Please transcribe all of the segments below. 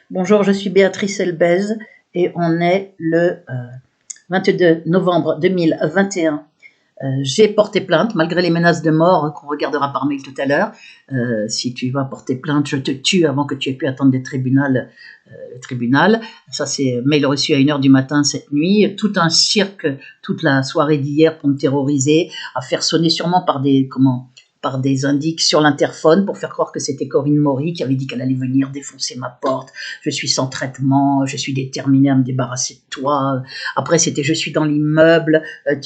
Bonjour, je suis Béatrice Elbez et on est le 22 novembre 2021. J'ai porté plainte malgré les menaces de mort qu'on regardera par mail tout à l'heure. Si tu vas porter plainte, je te tue avant que tu aies pu attendre le tribunal. Ça, c'est mail reçu à 1h du matin cette nuit. Tout un cirque toute la soirée d'hier pour me terroriser, à faire sonner sûrement par des indices sur l'interphone pour faire croire que c'était Corinne Maury qui avait dit qu'elle allait venir défoncer ma porte. Je suis sans traitement, je suis déterminée à me débarrasser de toi. Après, c'était je suis dans l'immeuble, je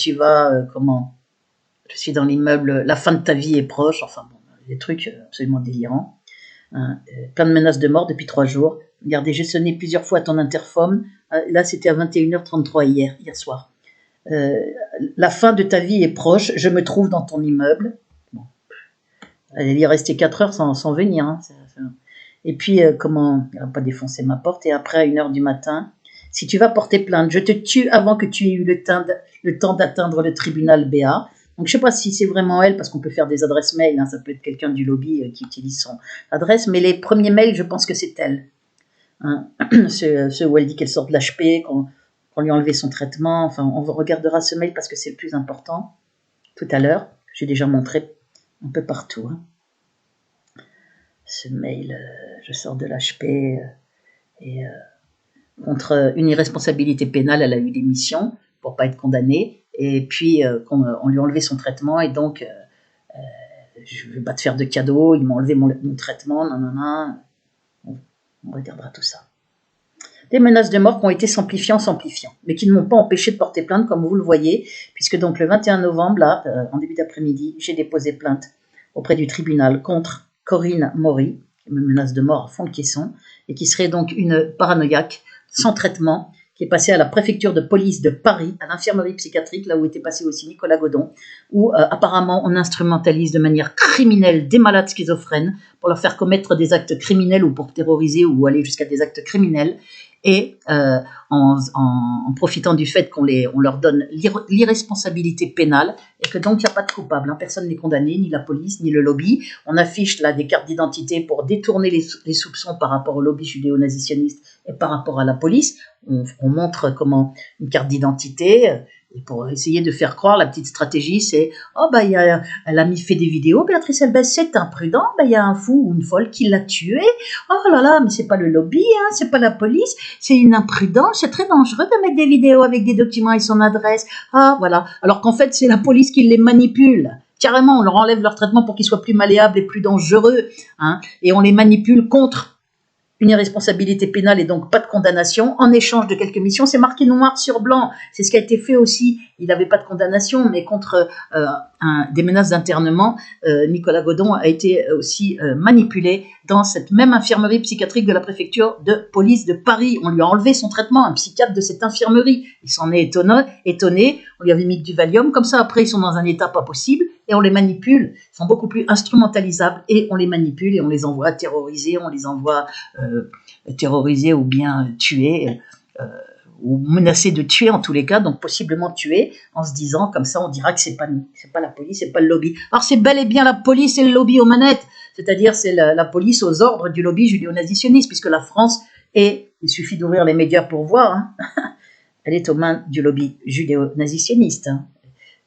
suis dans l'immeuble, la fin de ta vie est proche. Enfin bon, des trucs absolument délirants. Plein de menaces de mort depuis 3 jours. Regardez, j'ai sonné plusieurs fois à ton interphone. Là, c'était à 21h33 hier soir. La fin de ta vie est proche, je me trouve dans ton immeuble. Elle y est restée 4 heures sans venir. Hein. Et puis, elle n'a pas défoncé ma porte. Et après, à 1h du matin, si tu vas porter plainte, je te tue avant que tu aies eu le temps d'atteindre le tribunal BA. Donc, je ne sais pas si c'est vraiment elle, parce qu'on peut faire des adresses mail. Hein, ça peut être quelqu'un du lobby qui utilise son adresse. Mais les premiers mails, je pense que c'est elle. Hein. Ceux où elle dit qu'elle sort de l'HP, qu'on lui a enlevé son traitement. Enfin, on regardera ce mail parce que c'est le plus important. Tout à l'heure, j'ai déjà montré un peu partout. Hein. Ce mail, je sors de l'HP et contre une irresponsabilité pénale, elle a eu des missions pour pas être condamnée. Et puis, on lui a enlevé son traitement et donc, je ne vais pas te faire de cadeau, ils m'ont enlevé mon traitement, nanana. On regardera tout ça. Des menaces de mort qui ont été s'amplifiant, mais qui ne m'ont pas empêché de porter plainte, comme vous le voyez, puisque donc le 21 novembre, là, en début d'après-midi, j'ai déposé plainte auprès du tribunal contre Corinne Maury, qui me menace de mort à fond de caisson, et qui serait donc une paranoïaque sans traitement, qui est passée à la préfecture de police de Paris, à l'infirmerie psychiatrique, là où était passé aussi Nicolas Godon, où apparemment on instrumentalise de manière criminelle des malades schizophrènes pour leur faire commettre des actes criminels ou pour terroriser ou aller jusqu'à des actes criminels. Et en profitant du fait qu'on leur donne l'irresponsabilité pénale et que donc il n'y a pas de coupable, hein, personne n'est condamné, ni la police, ni le lobby. On affiche là des cartes d'identité pour détourner les soupçons par rapport au lobby judéo-nazitionniste et par rapport à la police. On montre comment une carte d'identité, et pour essayer de faire croire, la petite stratégie, c'est « Oh, bah, elle a fait des vidéos, Béatrice Elbez, c'est imprudent, bah, il y a un fou ou une folle qui l'a tué. Oh là là, mais c'est pas le lobby, hein, c'est pas la police, c'est une imprudence, c'est très dangereux de mettre des vidéos avec des documents et son adresse. Ah, voilà. » Alors qu'en fait, c'est la police qui les manipule. Carrément, on leur enlève leur traitement pour qu'ils soient plus malléables et plus dangereux, hein, et on les manipule contre une irresponsabilité pénale et donc pas de condamnation, en échange de quelques missions. C'est marqué noir sur blanc. C'est ce qui a été fait aussi. Il n'avait pas de condamnation, mais contre des menaces d'internement, Nicolas Godon a été aussi manipulé dans cette même infirmerie psychiatrique de la préfecture de police de Paris. On lui a enlevé son traitement, un psychiatre de cette infirmerie. Il s'en est étonné. On lui avait mis du Valium. Comme ça, après, ils sont dans un état pas possible et on les manipule. Ils sont beaucoup plus instrumentalisables et on les manipule et on les envoie terroriser, on les envoie terroriser ou bien tuer, ou menacer de tuer en tous les cas, donc possiblement tuer, en se disant comme ça on dira que c'est pas nous, c'est pas la police, c'est pas le lobby. Alors c'est bel et bien la police et le lobby aux manettes, c'est-à-dire c'est la police aux ordres du lobby judéo-nazitionniste, puisque la France il suffit d'ouvrir les médias pour voir, hein, elle est aux mains du lobby judéo-nazitionniste. Hein.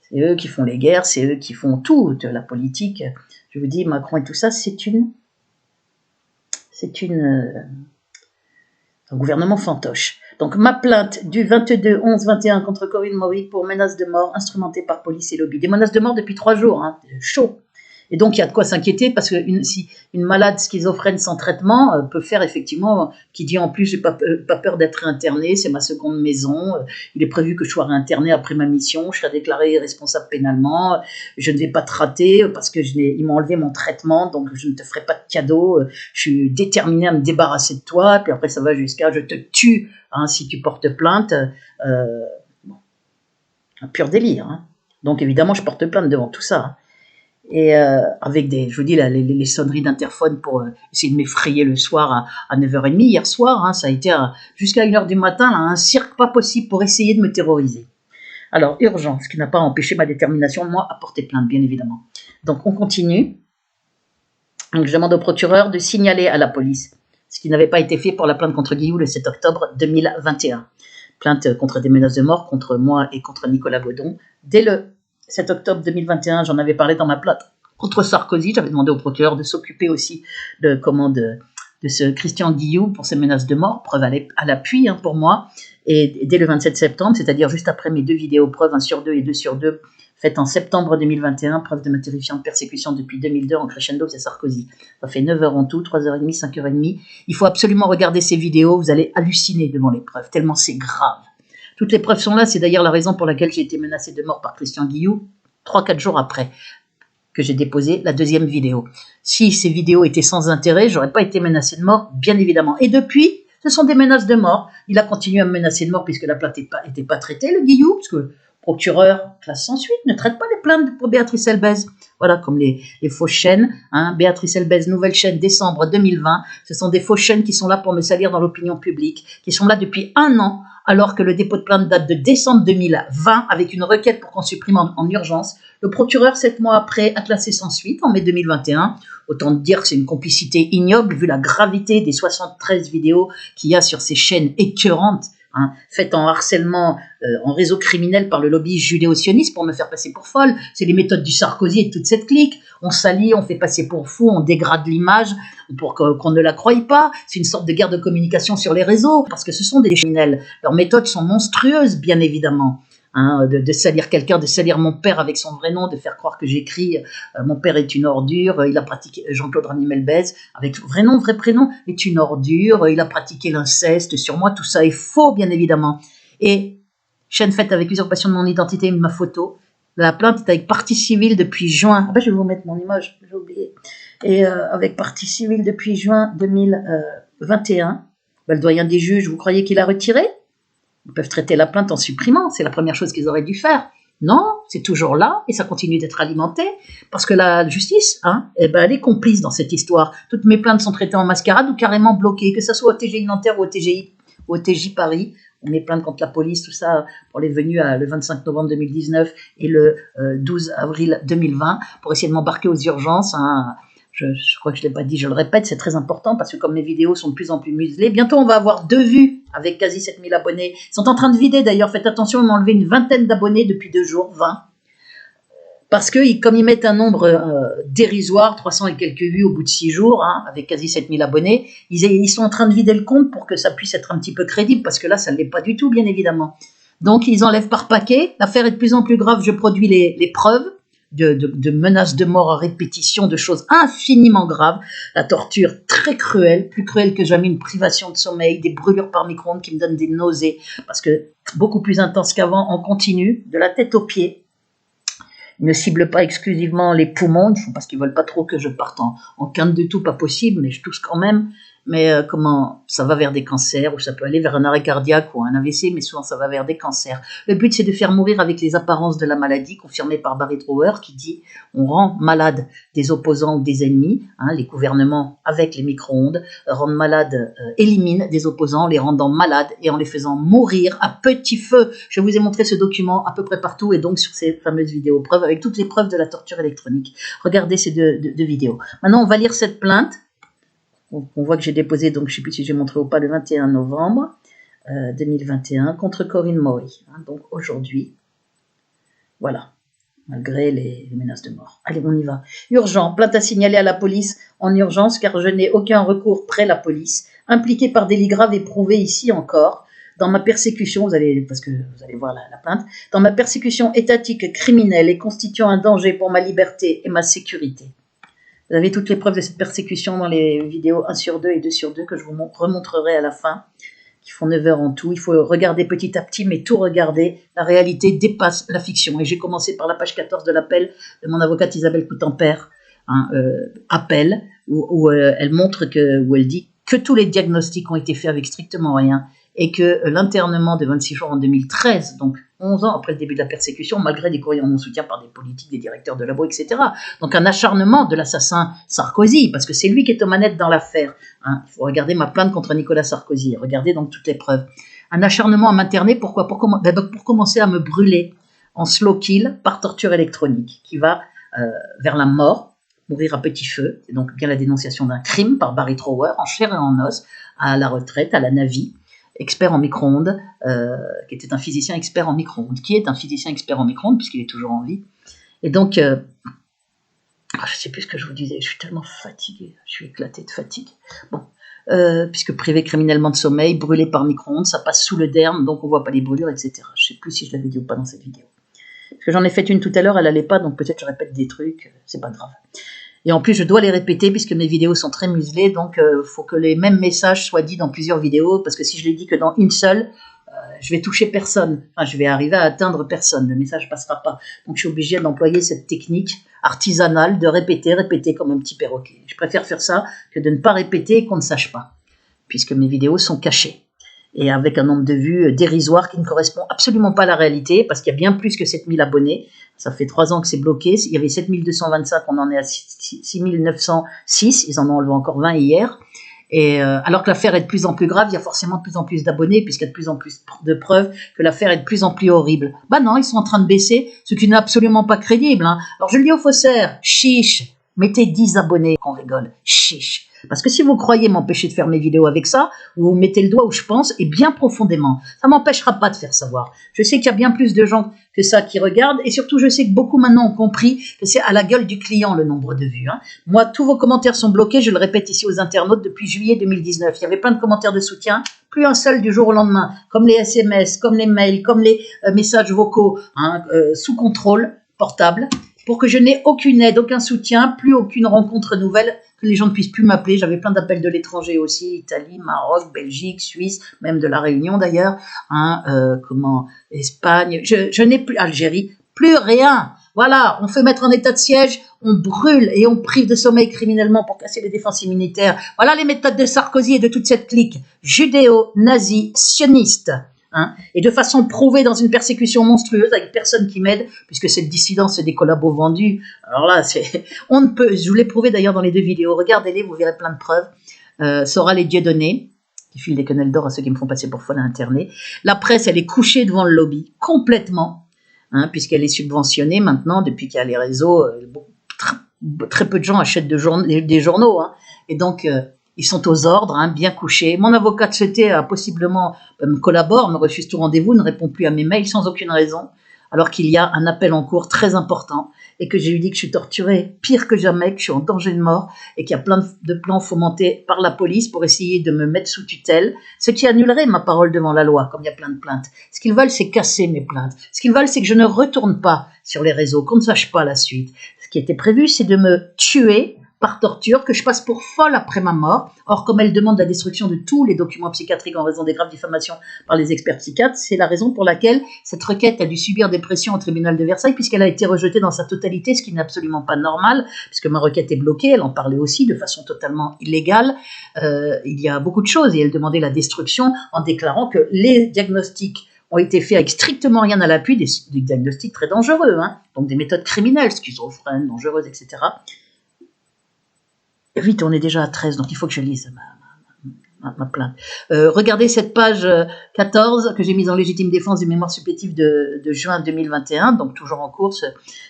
C'est eux qui font les guerres, c'est eux qui font tout, la politique. Je vous dis, Macron et tout ça, c'est un gouvernement fantoche. Donc ma plainte du 22/11/21 contre Corinne Maury pour menaces de mort instrumentées par police et lobby. Des menaces de mort depuis 3 jours, hein, chaud. Et donc il y a de quoi s'inquiéter parce que si une malade schizophrène sans traitement peut faire effectivement, qui dit en plus j'ai pas peur d'être internée, c'est ma seconde maison, il est prévu que je sois réinternée après ma mission, je serai déclarée responsable pénalement, je ne vais pas te rater parce que ils m'ont enlevé mon traitement, donc je ne te ferai pas de cadeau, je suis déterminée à me débarrasser de toi, puis après ça va jusqu'à je te tue, hein, si tu portes plainte, bon, un pur délire. Hein. Donc évidemment je porte plainte devant tout ça. Hein. Et avec je vous dis, là, les sonneries d'interphone pour essayer de m'effrayer le soir à 9h30 hier soir, hein, ça a été jusqu'à 1h du matin, là, un cirque pas possible pour essayer de me terroriser. Alors, urgent, ce qui n'a pas empêché ma détermination, moi, à porter plainte, bien évidemment. Donc, on continue. Donc, je demande au procureur de signaler à la police ce qui n'avait pas été fait pour la plainte contre Guillou le 7 octobre 2021. Plainte contre des menaces de mort contre moi et contre Nicolas Godon. Dès le 7 octobre 2021, j'en avais parlé dans ma plainte contre Sarkozy. J'avais demandé au procureur de s'occuper aussi de ce Christian Guillou pour ses menaces de mort, preuve à l'appui pour moi. Et dès le 27 septembre, c'est-à-dire juste après mes 2 vidéos preuves, 1 sur 2 et 2 sur 2, faites en septembre 2021, preuve de ma terrifiante persécution depuis 2002 en crescendo, c'est Sarkozy. Ça fait 9 heures en tout, 3h30, 5h30. Il faut absolument regarder ces vidéos, vous allez halluciner devant les preuves, tellement c'est grave. Toutes les preuves sont là, c'est d'ailleurs la raison pour laquelle j'ai été menacé de mort par Christian Guillou, 3-4 jours après que j'ai déposé la 2e vidéo. Si ces vidéos étaient sans intérêt, j'aurais pas été menacé de mort, bien évidemment. Et depuis, ce sont des menaces de mort. Il a continué à me menacer de mort puisque la plainte n'était pas traitée, le Guillou, parce que le procureur, classe sans suite, ne traite pas les plaintes pour Béatrice Elbez. Voilà, comme les fausses chaînes. Béatrice Elbez, nouvelle chaîne, décembre 2020. Ce sont des fausses chaînes qui sont là pour me salir dans l'opinion publique, qui sont là depuis 1 an, alors que le dépôt de plainte date de décembre 2020, avec une requête pour qu'on supprime en urgence. Le procureur, 7 mois après, a classé sans suite en mai 2021. Autant dire que c'est une complicité ignoble, vu la gravité des 73 vidéos qu'il y a sur ces chaînes écœurantes, faites en harcèlement, en réseau criminel par le lobby judéo-sioniste pour me faire passer pour folle. C'est les méthodes du Sarkozy et de toute cette clique. On salit, on fait passer pour fou, on dégrade l'image pour qu'on ne la croie pas. C'est une sorte de guerre de communication sur les réseaux, parce que ce sont des criminels. Leurs méthodes sont monstrueuses, bien évidemment. De salir quelqu'un, de salir mon père avec son vrai nom, de faire croire que j'écris mon père est une ordure, il a pratiqué Jean-Claude Ramy-Melbez, avec vrai nom, vrai prénom, est une ordure, il a pratiqué l'inceste sur moi, tout ça est faux, bien évidemment. Et chaîne faite avec usurpation de mon identité et de ma photo. La plainte est avec partie civile depuis juin. Je vais vous mettre mon image, j'ai oublié. Et avec partie civile depuis juin 2021. Le doyen des juges, vous croyez qu'il a retiré ? Ils peuvent traiter la plainte en supprimant, c'est la première chose qu'ils auraient dû faire. Non, c'est toujours là et ça continue d'être alimenté parce que la justice, elle est complice dans cette histoire. Toutes mes plaintes sont traitées en mascarade ou carrément bloquées, que ce soit au TGI Nanterre ou au TJ Paris. On met plainte contre la police, tout ça pour les venues le 25 novembre 2019 et le 12 avril 2020 pour essayer de m'embarquer aux urgences. Je crois que je ne l'ai pas dit, je le répète, c'est très important parce que comme mes vidéos sont de plus en plus muselées, bientôt on va avoir 2 vues avec quasi 7000 abonnés. Ils sont en train de vider d'ailleurs, faites attention, ils m'ont enlevé une vingtaine d'abonnés depuis 2 jours, 20. Parce que comme ils mettent un nombre dérisoire, 300 et quelques vues au bout de 6 jours, avec quasi 7000 abonnés, ils sont en train de vider le compte pour que ça puisse être un petit peu crédible, parce que là, ça ne l'est pas du tout, bien évidemment. Donc, ils enlèvent par paquet. L'affaire est de plus en plus grave, je produis les preuves de menaces de mort à répétition, de choses infiniment graves, la torture très cruelle, plus cruelle que jamais, une privation de sommeil, des brûlures par micro-ondes qui me donnent des nausées, parce que beaucoup plus intense qu'avant, en continu, de la tête aux pieds. Ils ne ciblent pas exclusivement les poumons, parce qu'ils ne veulent pas trop que je parte en quinte de tout, pas possible, mais je tousse quand même. Mais comment ça va vers des cancers, ou ça peut aller vers un arrêt cardiaque ou un AVC, mais souvent ça va vers des cancers. Le but, c'est de faire mourir avec les apparences de la maladie, confirmée par Barry Trower, qui dit on rend malade des opposants ou des ennemis, les gouvernements avec les micro-ondes, rendent malades, éliminent des opposants, les rendant malades et en les faisant mourir à petit feu. Je vous ai montré ce document à peu près partout et donc sur ces fameuses vidéos preuves, avec toutes les preuves de la torture électronique. Regardez ces deux vidéos. Maintenant, on va lire cette plainte. On voit que j'ai déposé, donc je ne sais plus si j'ai montré ou pas, le 21 novembre 2021 contre Corinne Maury. Donc aujourd'hui, voilà, malgré les menaces de mort. Allez, on y va. Urgent, plainte à signaler à la police en urgence car je n'ai aucun recours près la police, impliquée par délits graves éprouvés ici encore. Dans ma persécution, parce que vous allez voir la plainte, dans ma persécution étatique criminelle et constituant un danger pour ma liberté et ma sécurité. Vous avez toutes les preuves de cette persécution dans les vidéos 1 sur 2 et 2 sur 2 que je vous remontrerai à la fin, qui font 9 heures en tout. Il faut regarder petit à petit, mais tout regarder. La réalité dépasse la fiction. Et j'ai commencé par la page 14 de l'appel de mon avocate Isabelle Coutempère, appel, où elle montre où elle dit que tous les diagnostics ont été faits avec strictement rien, et que l'internement de 26 jours en 2013, donc 11 ans après le début de la persécution, malgré des courriers en mon soutien par des politiques, des directeurs de labo, etc. Donc un acharnement de l'assassin Sarkozy, parce que c'est lui qui est aux manettes dans l'affaire. Il faut regarder ma plainte contre Nicolas Sarkozy, regardez donc toutes les preuves. Un acharnement à m'interner, pourquoi ? Pour commencer à me brûler en slow kill par torture électronique, qui va vers la mort, Mourir à petit feu, c'est donc bien la dénonciation d'un crime par Barry Trower, en chair et en os, à la retraite, à la Navy, expert en micro-ondes, qui était un physicien expert en micro-ondes, qui est un physicien expert en micro-ondes, puisqu'il est toujours en vie. Et donc, je ne sais plus ce que je vous disais, je suis tellement fatiguée, je suis éclatée de fatigue. Bon, puisque privé criminellement de sommeil, brûlé par micro-ondes, ça passe sous le derme, donc on ne voit pas les brûlures, etc. Je ne sais plus si je l'avais dit ou pas dans cette vidéo. Parce que j'en ai fait une tout à l'heure, elle n'allait pas, donc peut-être je répète des trucs, c'est pas grave. Et en plus, je dois les répéter puisque mes vidéos sont très muselées, donc faut que les mêmes messages soient dits dans plusieurs vidéos, parce que si je les dis que dans une seule, je vais toucher personne. Enfin, je vais arriver à atteindre personne. Le message passera pas. Donc, je suis obligée d'employer cette technique artisanale de répéter comme un petit perroquet. Je préfère faire ça que de ne pas répéter et qu'on ne sache pas, puisque mes vidéos sont cachées. Et avec un nombre de vues dérisoire qui ne correspond absolument pas à la réalité, parce qu'il y a bien plus que 7000 abonnés. Ça fait 3 ans que c'est bloqué. Il y avait 7225, on en est à 6906. Ils en ont enlevé encore 20 hier. Et alors que l'affaire est de plus en plus grave, il y a forcément de plus en plus d'abonnés, puisqu'il y a de plus en plus de preuves que l'affaire est de plus en plus horrible. Bah non, ils sont en train de baisser, ce qui n'est absolument pas crédible. Hein. Alors je le dis aux faussaires, chiche, mettez 10 abonnés, qu'on rigole, chiche. Parce que si vous croyez m'empêcher de faire mes vidéos avec ça, vous mettez le doigt où je pense, et bien profondément. Ça m'empêchera pas de faire savoir. Je sais qu'il y a bien plus de gens que ça qui regardent, et surtout je sais que beaucoup maintenant ont compris que c'est à la gueule du client le nombre de vues. Hein. Moi, tous vos commentaires sont bloqués, je le répète ici aux internautes depuis juillet 2019. Il y avait plein de commentaires de soutien, plus un seul du jour au lendemain, comme les SMS, comme les mails, comme les messages vocaux, hein, sous contrôle portable, pour que je n'ai aucune aide, aucun soutien, plus aucune rencontre nouvelle, que les gens ne puissent plus m'appeler. J'avais plein d'appels de l'étranger aussi, Italie, Maroc, Belgique, Suisse, même de la Réunion d'ailleurs, hein, Espagne, je n'ai plus, Algérie, plus rien. Voilà, on fait mettre en état de siège, on brûle et on prive de sommeil criminellement pour casser les défenses immunitaires. Voilà les méthodes de Sarkozy et de toute cette clique judéo-nazi sioniste. Hein, et de façon prouvée dans une persécution monstrueuse avec personne qui m'aide, puisque cette dissidence, c'est des collabos vendus. Alors là, on ne peut, je vous l'ai prouvé d'ailleurs dans les 2 vidéos, regardez-les, vous verrez plein de preuves. Sora les Dieudonné, qui filent des quenelles d'or à ceux qui me font passer pour folle internée. La presse, elle est couchée devant le lobby, complètement, hein, puisqu'elle est subventionnée maintenant, depuis qu'il y a les réseaux, très peu de gens achètent des journaux, hein, et donc... ils sont aux ordres, hein, bien couchés. Mon avocat de CT a possiblement me collabore, me refuse tout rendez-vous, ne répond plus à mes mails sans aucune raison, alors qu'il y a un appel en cours très important et que j'ai eu dit que je suis torturée pire que jamais, que je suis en danger de mort et qu'il y a plein de plans fomentés par la police pour essayer de me mettre sous tutelle, ce qui annulerait ma parole devant la loi, comme il y a plein de plaintes. Ce qu'ils veulent, c'est casser mes plaintes. Ce qu'ils veulent, c'est que je ne retourne pas sur les réseaux, qu'on ne sache pas la suite. Ce qui était prévu, c'est de me tuer par torture, que je passe pour folle après ma mort. Or, comme elle demande la destruction de tous les documents psychiatriques en raison des graves diffamations par les experts psychiatres, c'est la raison pour laquelle cette requête a dû subir des pressions au tribunal de Versailles, puisqu'elle a été rejetée dans sa totalité, ce qui n'est absolument pas normal, puisque ma requête est bloquée, elle en parlait aussi de façon totalement illégale. Il y a beaucoup de choses, et elle demandait la destruction en déclarant que les diagnostics ont été faits avec strictement rien à l'appui, des diagnostics très dangereux, hein, donc des méthodes criminelles, schizophrènes, dangereuses, etc., Vite, on est déjà à 13, donc il faut que je lise ma plainte. Regardez cette page 14 que j'ai mise en légitime défense du mémoire supplétif de juin 2021, donc toujours en cours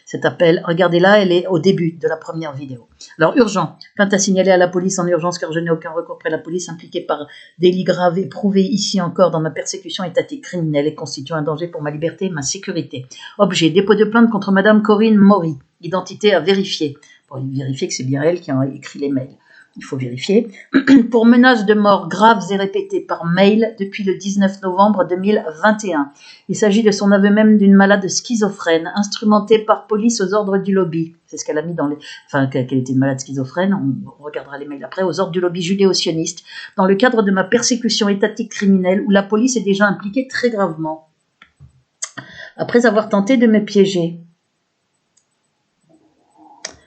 cet appel. Regardez-la, elle est au début de la première vidéo. Alors, urgent, plainte à signaler à la police en urgence car je n'ai aucun recours près de la police impliquée par délit grave éprouvé ici encore dans ma persécution étatique criminelle et constituant un danger pour ma liberté et ma sécurité. Objet, dépôt de plainte contre Madame Corinne Maury, identité à vérifier. Pour vérifier que c'est bien elle qui a écrit les mails. Il faut vérifier. Pour menaces de mort graves et répétées par mail depuis le 19 novembre 2021. Il s'agit de son aveu même d'une malade schizophrène, instrumentée par police aux ordres du lobby. C'est ce qu'elle a mis dans les... Enfin, qu'elle était une malade schizophrène, on regardera les mails après, aux ordres du lobby judéo-sioniste, dans le cadre de ma persécution étatique criminelle où la police est déjà impliquée très gravement. Après avoir tenté de me piéger,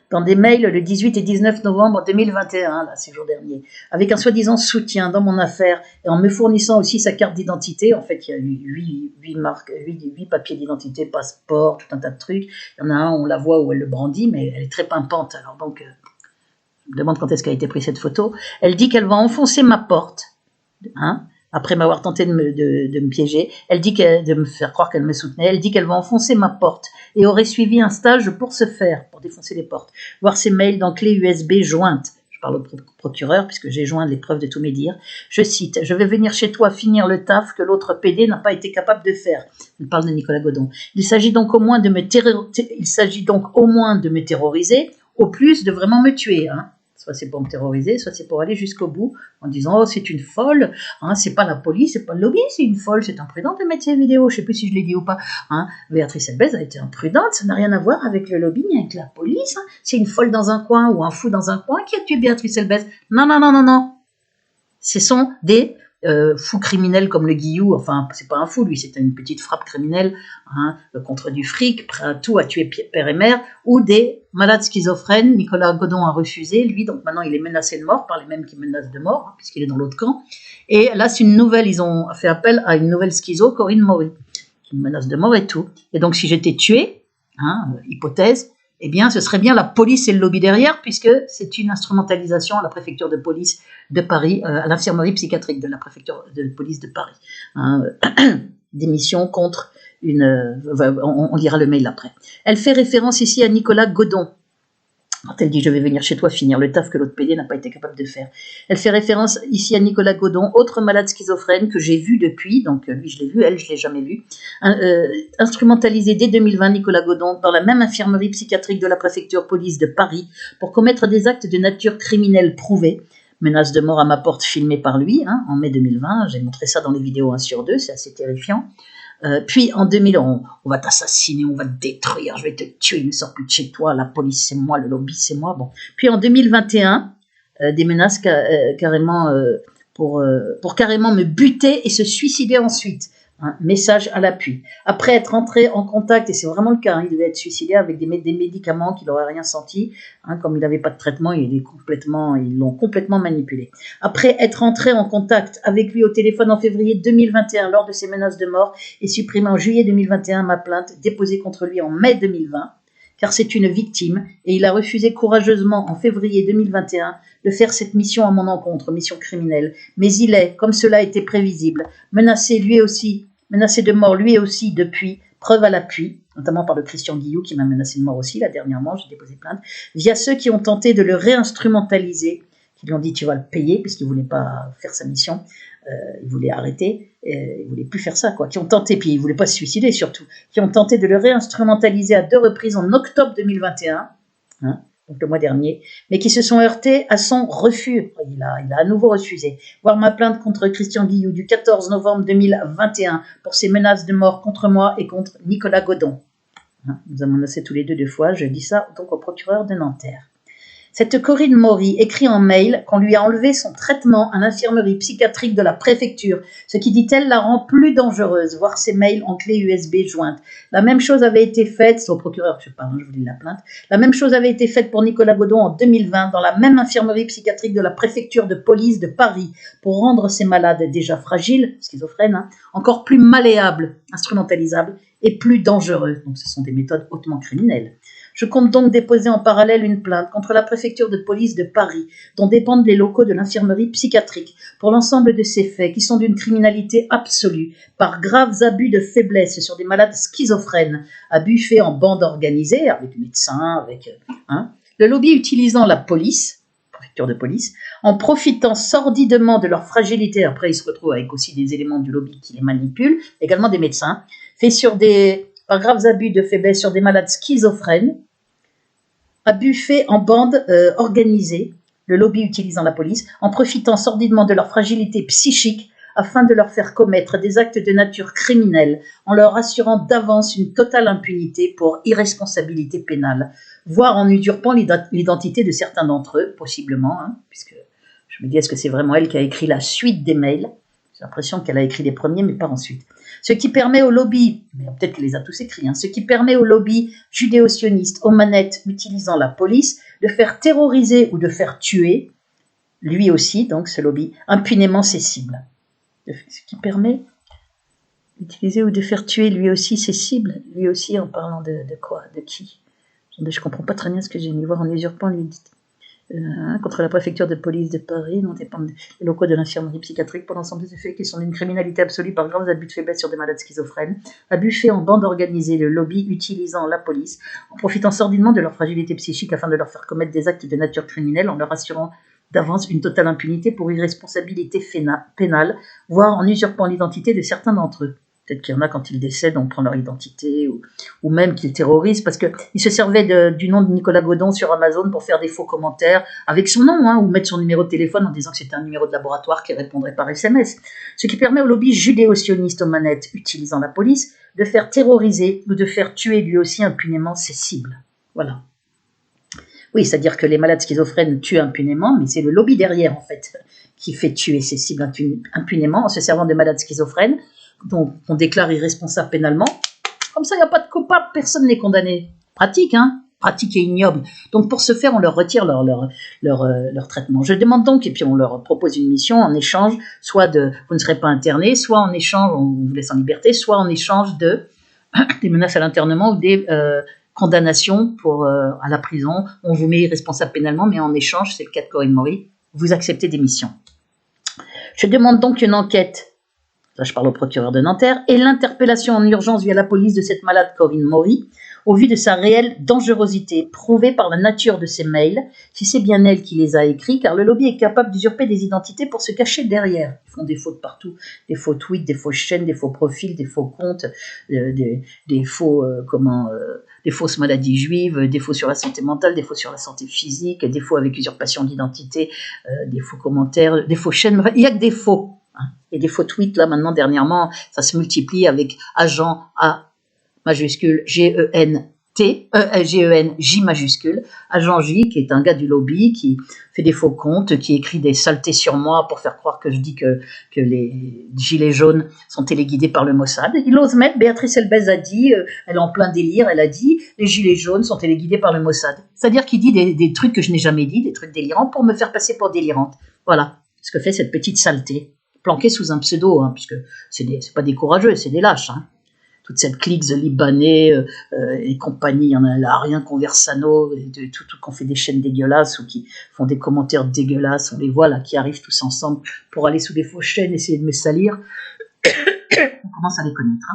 dans des mails le 18 et 19 novembre 2021, là, ces jours derniers, avec un soi-disant soutien dans mon affaire et en me fournissant aussi sa carte d'identité. En fait, il y a 8 papiers d'identité, passeport, tout un tas de trucs. Il y en a un, on la voit où elle le brandit, mais elle est très pimpante. Alors donc, je me demande quand est-ce qu'a été prise cette photo. Elle dit qu'elle va enfoncer ma porte, hein, après m'avoir tenté de me piéger. Elle dit de me faire croire qu'elle me soutenait. Elle dit qu'elle va enfoncer ma porte et aurait suivi un stage pour ce faire, pour défoncer les portes. Voir ses mails dans clé USB jointe. Je parle au procureur puisque j'ai joint les preuves de tous mes dires. Je cite, « Je vais venir chez toi finir le taf que l'autre PD n'a pas été capable de faire. » Elle parle de Nicolas Godon. Il s'agit donc au moins de me terroriser, au plus de vraiment me tuer. Hein. Soit c'est pour me terroriser, soit c'est pour aller jusqu'au bout en disant « Oh, c'est une folle, hein, c'est pas la police, c'est pas le lobby, c'est une folle, c'est imprudente de mettre ces vidéos. » Je sais plus si je l'ai dit ou pas. Hein. Béatrice Elbez a été imprudente, ça n'a rien à voir avec le lobby ni avec la police. Hein. C'est une folle dans un coin ou un fou dans un coin qui a tué Béatrice Elbez. Non, non, non, non, non. Ce sont des fous criminels comme le Guillou, enfin c'est pas un fou lui, c'est une petite frappe criminelle hein, contre du fric, prêt à tout, à tuer père et mère, ou des malades schizophrènes. Nicolas Godon a refusé, lui, donc maintenant il est menacé de mort par les mêmes qui menacent de mort, hein, puisqu'il est dans l'autre camp. Et là c'est une nouvelle, ils ont fait appel à une nouvelle schizo, Corinne Maury, qui me menace de mort et tout. Et donc si j'étais tué, hein, hypothèse, eh bien, ce serait bien la police et le lobby derrière, puisque c'est une instrumentalisation à la préfecture de police de Paris, à l'infirmerie psychiatrique de la préfecture de police de Paris. Hein, des missions contre une... on lira le mail après. Elle fait référence ici à Nicolas Godon. Quand elle dit « Je vais venir chez toi finir le taf que l'autre PD n'a pas été capable de faire ». Elle fait référence ici à Nicolas Godon, autre malade schizophrène que j'ai vu depuis, donc lui je l'ai vu, elle je ne l'ai jamais vu, instrumentalisé dès 2020 Nicolas Godon dans la même infirmerie psychiatrique de la préfecture police de Paris pour commettre des actes de nature criminelle prouvés. Menace de mort à ma porte filmée par lui hein, en mai 2020, j'ai montré ça dans les vidéos 1 sur 2, c'est assez terrifiant. Puis en 2000, on va t'assassiner, on va te détruire, je vais te tuer, ne sors plus de chez toi, la police c'est moi, le lobby c'est moi. Bon. Puis en 2021, des menaces carrément pour carrément me buter et se suicider ensuite. Hein, message à l'appui. Après être entré en contact, et c'est vraiment le cas, hein, il devait être suicidé avec des médicaments qu'il n'aurait rien senti, hein, comme il n'avait pas de traitement, ils l'ont complètement manipulé. Après être entré en contact avec lui au téléphone en février 2021 lors de ses menaces de mort et supprimé en juillet 2021 ma plainte déposée contre lui en mai 2020, car c'est une victime, et il a refusé courageusement en février 2021 de faire cette mission à mon encontre, mission criminelle. Mais il est, comme cela était prévisible, menacé de mort lui aussi depuis, preuve à l'appui, notamment par le Christian Guillou qui m'a menacé de mort aussi, là dernièrement, j'ai déposé plainte, via ceux qui ont tenté de le réinstrumentaliser, qui lui ont dit tu vas le payer, puisqu'il ne voulait pas faire sa mission, il voulait arrêter, il ne voulait plus faire ça, quoi. Qui ont tenté, puis il ne voulait pas se suicider surtout, qui ont tenté de le réinstrumentaliser à 2 reprises en octobre 2021, hein, donc le mois dernier, mais qui se sont heurtés à son refus. Il a à nouveau refusé. Voir ma plainte contre Christian Guillou du 14 novembre 2021 pour ses menaces de mort contre moi et contre Nicolas Godon. Hein, nous avons menacé tous les 2 fois, je dis ça donc au procureur de Nanterre. Cette Corinne Maury écrit en mail qu'on lui a enlevé son traitement à l'infirmerie psychiatrique de la préfecture, ce qui, dit-elle, la rend plus dangereuse, voir ses mails en clé USB jointe. La même chose avait été faite, c'est au procureur que je parle, je vous lis la plainte, la même chose avait été faite pour Nicolas Godon en 2020 dans la même infirmerie psychiatrique de la préfecture de police de Paris pour rendre ces malades déjà fragiles, schizophrènes, hein, encore plus malléables, instrumentalisables et plus dangereux. Donc ce sont des méthodes hautement criminelles. Je compte donc déposer en parallèle une plainte contre la préfecture de police de Paris, dont dépendent les locaux de l'infirmerie psychiatrique, pour l'ensemble de ces faits qui sont d'une criminalité absolue, par graves abus de faiblesse sur des malades schizophrènes, abus faits en bande organisée, avec médecins, avec... le lobby utilisant la police, préfecture de police, en profitant sordidement de leur fragilité, après ils se retrouvent avec aussi des éléments du lobby qui les manipulent, également des médecins, fait par graves abus de faiblesse sur des malades schizophrènes, abus faits en bande organisée, le lobby utilisant la police, en profitant sordidement de leur fragilité psychique afin de leur faire commettre des actes de nature criminelle en leur assurant d'avance une totale impunité pour irresponsabilité pénale, voire en usurpant l'identité de certains d'entre eux, possiblement, hein, puisque je me dis est-ce que c'est vraiment elle qui a écrit la suite des mails ? J'ai l'impression qu'elle a écrit les premiers, mais pas ensuite. Ce qui permet au lobby, mais peut-être qu'elle les a tous écrits, hein, ce qui permet au lobby judéo-sioniste aux manettes utilisant la police de faire terroriser ou de faire tuer, lui aussi, donc ce lobby, impunément ses cibles. Ce qui permet d'utiliser ou de faire tuer lui aussi ses cibles, lui aussi en parlant de quoi, de qui? Je ne comprends pas très bien ce que j'ai mis voir en usurpant l'identité. contre la préfecture de police de Paris, dont dépendent les locaux de l'infirmerie psychiatrique pour l'ensemble des effets qui sont d'une criminalité absolue par graves abus de faiblesse sur des malades schizophrènes, abus faits en bande organisée, le lobby utilisant la police, en profitant sordidement de leur fragilité psychique afin de leur faire commettre des actes de nature criminelle en leur assurant d'avance une totale impunité pour irresponsabilité pénale, voire en usurpant l'identité de certains d'entre eux. Peut-être qu'il y en a, quand ils décèdent, on prend leur identité, ou même qu'ils terrorisent, parce qu'ils se servaient du nom de Nicolas Godon sur Amazon pour faire des faux commentaires avec son nom, ou mettre son numéro de téléphone en disant que c'était un numéro de laboratoire qui répondrait par SMS. Ce qui permet au lobby judéo-sioniste aux manettes, utilisant la police, de faire terroriser ou de faire tuer lui aussi impunément ses cibles. Voilà. Oui, c'est-à-dire que les malades schizophrènes tuent impunément, mais c'est le lobby derrière, en fait, qui fait tuer ses cibles impunément en se servant de malades schizophrènes, donc on déclare irresponsable pénalement. Comme ça, il n'y a pas de coupable, personne n'est condamné. Pratique, hein? Pratique et ignoble. Donc pour ce faire, on leur retire leur traitement. Je demande donc, et puis on leur propose une mission en échange, soit de vous ne serez pas interné, soit en échange, on vous laisse en liberté, soit en échange de des menaces à l'internement ou des condamnations à la prison. On vous met irresponsable pénalement, mais en échange, c'est le cas de Corinne Maury, vous acceptez des missions. Je demande donc une enquête. Là, je parle au procureur de Nanterre, et l'interpellation en urgence via la police de cette malade Corinne Maury, au vu de sa réelle dangerosité, prouvée par la nature de ses mails, si c'est bien elle qui les a écrits, car le lobby est capable d'usurper des identités pour se cacher derrière. Ils font des fautes partout, des faux tweets, des fausses chaînes, des faux profils, des faux comptes, des fausses maladies juives, des faux sur la santé mentale, des faux sur la santé physique, des faux avec usurpation d'identité, des faux commentaires, des faux chaînes, il n'y a que des faux. Et des faux tweets, là, maintenant, dernièrement, ça se multiplie avec agent A majuscule, G-E-N-J majuscule, agent J, qui est un gars du lobby, qui fait des faux comptes, qui écrit des saletés sur moi pour faire croire que je dis que les gilets jaunes sont téléguidés par le Mossad. Il ose mettre, Béatrice Elbez a dit, elle est en plein délire, elle a dit, les gilets jaunes sont téléguidés par le Mossad. C'est-à-dire qu'il dit des trucs que je n'ai jamais dit, des trucs délirants, pour me faire passer pour délirante. Voilà ce que fait cette petite saleté. Planqués sous un pseudo, puisque c'est pas des courageux, c'est des lâches. Toute cette clique de Libanais et compagnie, il y en a là, rien Conversano, tout qu'on fait des chaînes dégueulasses ou qui font des commentaires dégueulasses, on les voit là, qui arrivent tous ensemble pour aller sous des fausses chaînes, essayer de me salir. On commence à les connaître.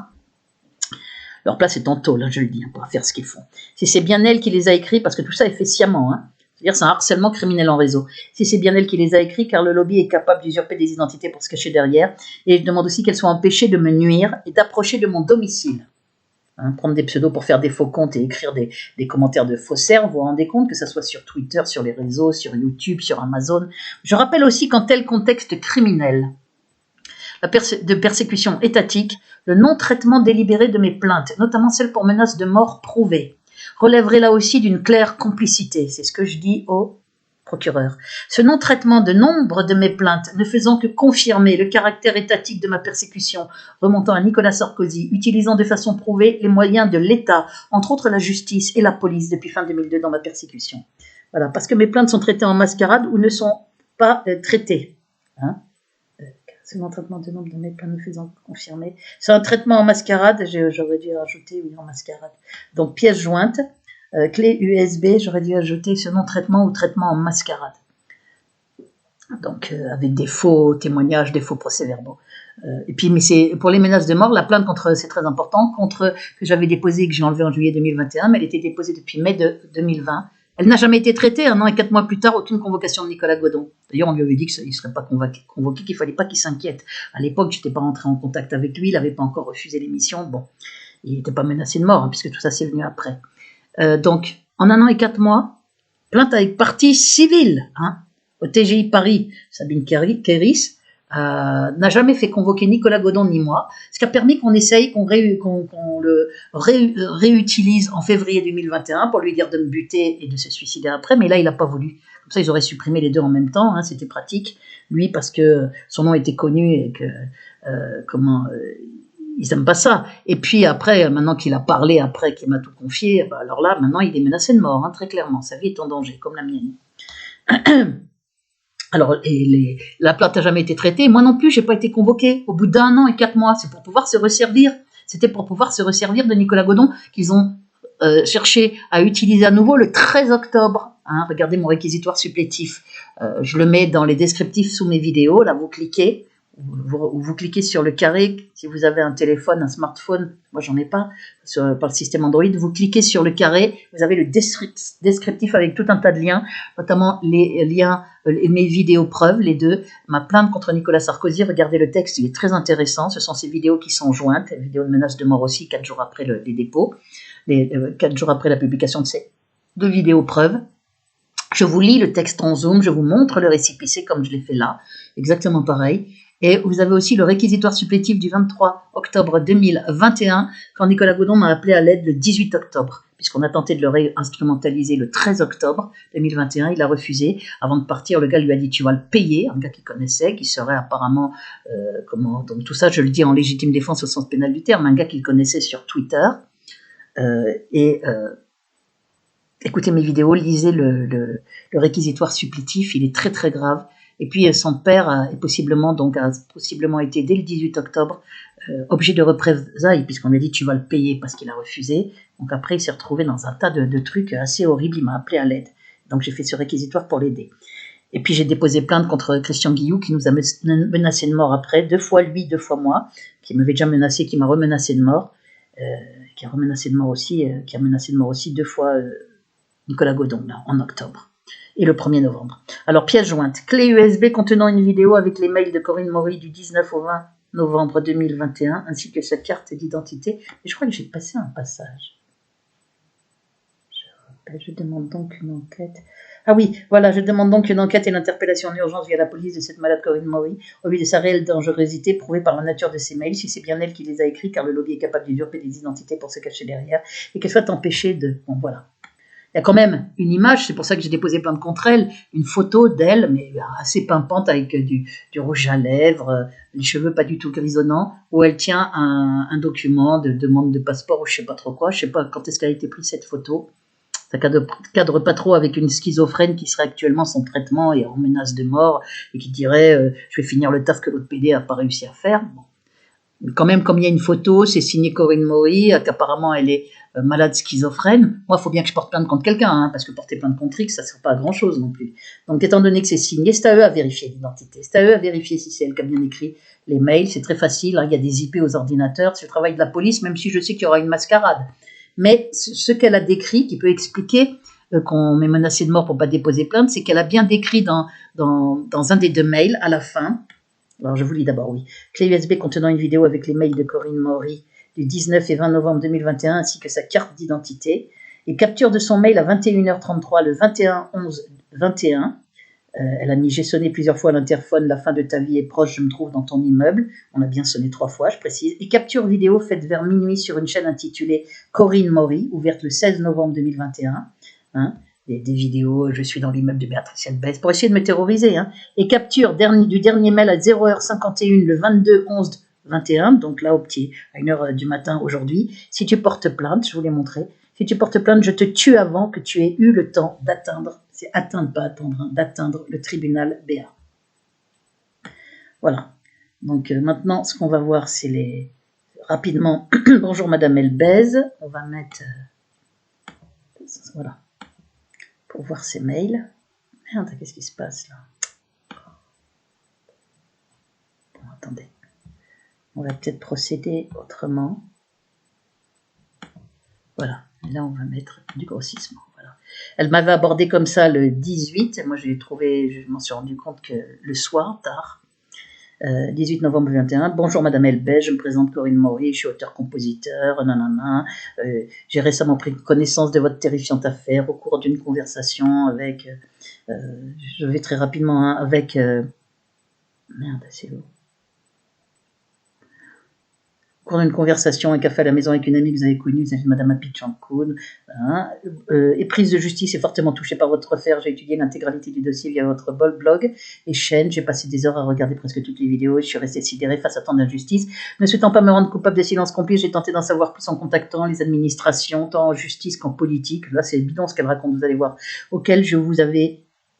Leur place est en tôle, je le dis, pour faire ce qu'ils font. Si c'est bien elle qui les a écrits, parce que tout ça est fait sciemment, c'est-à-dire c'est un harcèlement criminel en réseau. Si c'est bien elle qui les a écrits, car le lobby est capable d'usurper des identités pour se cacher derrière. Et je demande aussi qu'elle soit empêchée de me nuire et d'approcher de mon domicile. Prendre des pseudos pour faire des faux comptes et écrire des commentaires de faussaires, vous vous rendez compte que ça soit sur Twitter, sur les réseaux, sur YouTube, sur Amazon. Je rappelle aussi qu'en tel contexte criminel, de persécution étatique, le non-traitement délibéré de mes plaintes, notamment celles pour menaces de mort prouvées, relèverait là aussi d'une claire complicité. C'est ce que je dis au procureur. Ce non-traitement de nombre de mes plaintes ne faisant que confirmer le caractère étatique de ma persécution, remontant à Nicolas Sarkozy, utilisant de façon prouvée les moyens de l'État, entre autres la justice et la police depuis fin 2002 dans ma persécution. Voilà, parce que mes plaintes sont traitées en mascarade ou ne sont pas traitées. C'est mon traitement de nombre de mes plaintes me faisant confirmer. C'est un traitement en mascarade, j'aurais dû ajouter oui en mascarade. Donc pièce jointe, clé USB, j'aurais dû ajouter ce non-traitement ou traitement en mascarade. Donc avec des faux témoignages, des faux procès-verbaux. Et puis mais c'est pour les menaces de mort, la plainte contre, c'est très important, contre que j'avais déposée, que j'ai enlevée en juillet 2021, mais elle était déposée depuis mai 2020. Elle n'a jamais été traitée, 1 an et 4 mois plus tard, aucune convocation de Nicolas Godon. D'ailleurs, on lui avait dit qu'il ne serait pas convoqué, qu'il ne fallait pas qu'il s'inquiète. À l'époque, je n'étais pas rentrée en contact avec lui, il n'avait pas encore refusé l'émission. Bon, il n'était pas menacé de mort, puisque tout ça, c'est venu après. Donc, en 1 an et 4 mois, plainte avec partie civile, au TGI Paris, Sabine Kéris, n'a jamais fait convoquer Nicolas Godon ni moi, ce qui a permis qu'on essaye, qu'on le réutilise en février 2021 pour lui dire de me buter et de se suicider après, mais là il n'a pas voulu. Comme ça ils auraient supprimé les deux en même temps, c'était pratique. Lui parce que son nom était connu et que ils n'aiment pas ça. Et puis après, maintenant qu'il a parlé, après qu'il m'a tout confié, alors là maintenant il est menacé de mort, très clairement, sa vie est en danger, comme la mienne. Alors, la plainte n'a jamais été traitée. Moi non plus, je n'ai pas été convoquée. Au bout d'1 an et 4 mois, c'est pour pouvoir se resservir. C'était pour pouvoir se resservir de Nicolas Godon qu'ils ont chercher à utiliser à nouveau le 13 octobre. Hein, regardez mon réquisitoire supplétif. Je le mets dans les descriptifs sous mes vidéos. Là, vous cliquez. Vous cliquez sur le carré, si vous avez un téléphone, un smartphone, moi j'en ai pas, par le système Android, vous cliquez sur le carré, vous avez le descriptif avec tout un tas de liens, notamment les liens, mes vidéos preuves, les deux, ma plainte contre Nicolas Sarkozy, regardez le texte, il est très intéressant, ce sont ces vidéos qui sont jointes, les vidéos de menaces de mort aussi, 4 jours après les dépôts, 4 jours après la publication de ces 2 vidéos preuves. Je vous lis le texte en zoom, je vous montre le récépissé comme je l'ai fait là, exactement pareil. Et vous avez aussi le réquisitoire supplétif du 23 octobre 2021, quand Nicolas Godon m'a appelé à l'aide le 18 octobre, puisqu'on a tenté de le réinstrumentaliser le 13 octobre 2021, il a refusé. Avant de partir, le gars lui a dit « tu vas le payer », un gars qu'il connaissait, qui serait apparemment, donc tout ça je le dis en légitime défense au sens pénal du terme, un gars qu'il connaissait sur Twitter, écoutez mes vidéos, lisez le réquisitoire supplétif, il est très très grave. Et puis son père a possiblement été dès le 18 octobre objet de représailles, puisqu'on lui a dit tu vas le payer parce qu'il a refusé. Donc après il s'est retrouvé dans un tas de trucs assez horribles, il m'a appelé à l'aide. Donc j'ai fait ce réquisitoire pour l'aider. Et puis j'ai déposé plainte contre Christian Guillou qui nous a menacé de mort après, 2 fois lui, 2 fois moi, qui m'avait déjà menacé, qui m'a remenacé de mort, qui a menacé de mort aussi 2 fois Nicolas Godon là, en octobre. Et le 1er novembre. Alors, pièce jointe. Clé USB contenant une vidéo avec les mails de Corinne Maury du 19 au 20 novembre 2021, ainsi que sa carte d'identité. Mais je crois que j'ai passé un passage. Je demande donc une enquête. Ah oui, voilà, je demande donc une enquête et l'interpellation en urgence via la police de cette malade Corinne Maury, au vu de sa réelle dangerosité prouvée par la nature de ses mails, si c'est bien elle qui les a écrits, car le lobby est capable d'usurper des identités pour se cacher derrière, et qu'elle soit empêchée de... Bon, voilà. Il y a quand même une image, c'est pour ça que j'ai déposé plainte contre elle, une photo d'elle, mais assez pimpante avec du rouge à lèvres, les cheveux pas du tout grisonnants, où elle tient un document de demande de passeport ou je sais pas trop quoi, je sais pas quand est-ce qu'elle a été prise cette photo. Ça cadre pas trop avec une schizophrène qui serait actuellement sans traitement et en menace de mort et qui dirait je vais finir le taf que l'autre PD a pas réussi à faire. Bon. Mais quand même, comme il y a une photo, c'est signé Corinne Maury, qu'apparemment elle est malade schizophrène. Moi, il faut bien que je porte plainte contre quelqu'un, hein, parce que porter plainte contre X, ça ne sert pas à grand-chose non plus. Donc, étant donné que c'est signé, c'est à eux à vérifier l'identité. C'est à eux à vérifier si c'est elle qui a bien écrit les mails. C'est très facile, hein, il y a des IP aux ordinateurs. C'est le travail de la police, même si je sais qu'il y aura une mascarade. Mais ce qu'elle a décrit, qui peut expliquer qu'on m'ait menacé de mort pour ne pas déposer plainte, c'est qu'elle a bien décrit dans un des 2 mails, à la fin. Alors, je vous lis d'abord, oui. Clé USB contenant une vidéo avec les mails de Corinne Maury du 19 et 20 novembre 2021, ainsi que sa carte d'identité. Et capture de son mail à 21h33, le 21/11/21. Elle a mis « J'ai sonné plusieurs fois à l'interphone, la fin de ta vie est proche, je me trouve dans ton immeuble ». On a bien sonné 3 fois, je précise. Et capture vidéo faite vers minuit sur une chaîne intitulée Corinne Maury, ouverte le 16 novembre 2021. Hein. Des vidéos, je suis dans l'immeuble de Béatrice Elbez, pour essayer de me terroriser. Hein. Et capture du dernier mail à 0h51, le 22/11/21, donc là à 1h du matin aujourd'hui. Si tu portes plainte, je vous l'ai montré, si tu portes plainte, je te tue avant que tu aies eu le temps d'atteindre, c'est atteindre, pas attendre, hein, d'atteindre le tribunal BA. Voilà. Donc maintenant, ce qu'on va voir, c'est rapidement, bonjour Madame Elbez, on va mettre, voilà. Pour voir ses mails. Merde, qu'est-ce qui se passe là? Bon, attendez. On va peut-être procéder autrement. Voilà. Et là, on va mettre du grossissement. Voilà. Elle m'avait abordé comme ça le 18. Et moi, je m'en suis rendu compte que le soir, tard. 18 novembre 2021. Bonjour Madame Elbez, je me présente Corinne Maury, je suis auteur-compositeur, nanana. J'ai récemment pris connaissance de votre terrifiante affaire au cours d'une conversation avec, je vais très rapidement, hein, avec, merde, c'est où? Au cours d'une conversation, un café à la maison avec une amie que vous avez connue, c'est Madame Apichankoun, hein, éprise de justice et fortement touchée par votre affaire. J'ai étudié l'intégralité du dossier via votre blog et chaîne. J'ai passé des heures à regarder presque toutes les vidéos et je suis restée sidérée face à tant d'injustice. Ne souhaitant pas me rendre coupable de silence complice, j'ai tenté d'en savoir plus en contactant les administrations, tant en justice qu'en politique. Là, c'est bidon ce qu'elle raconte, vous allez voir, auxquelles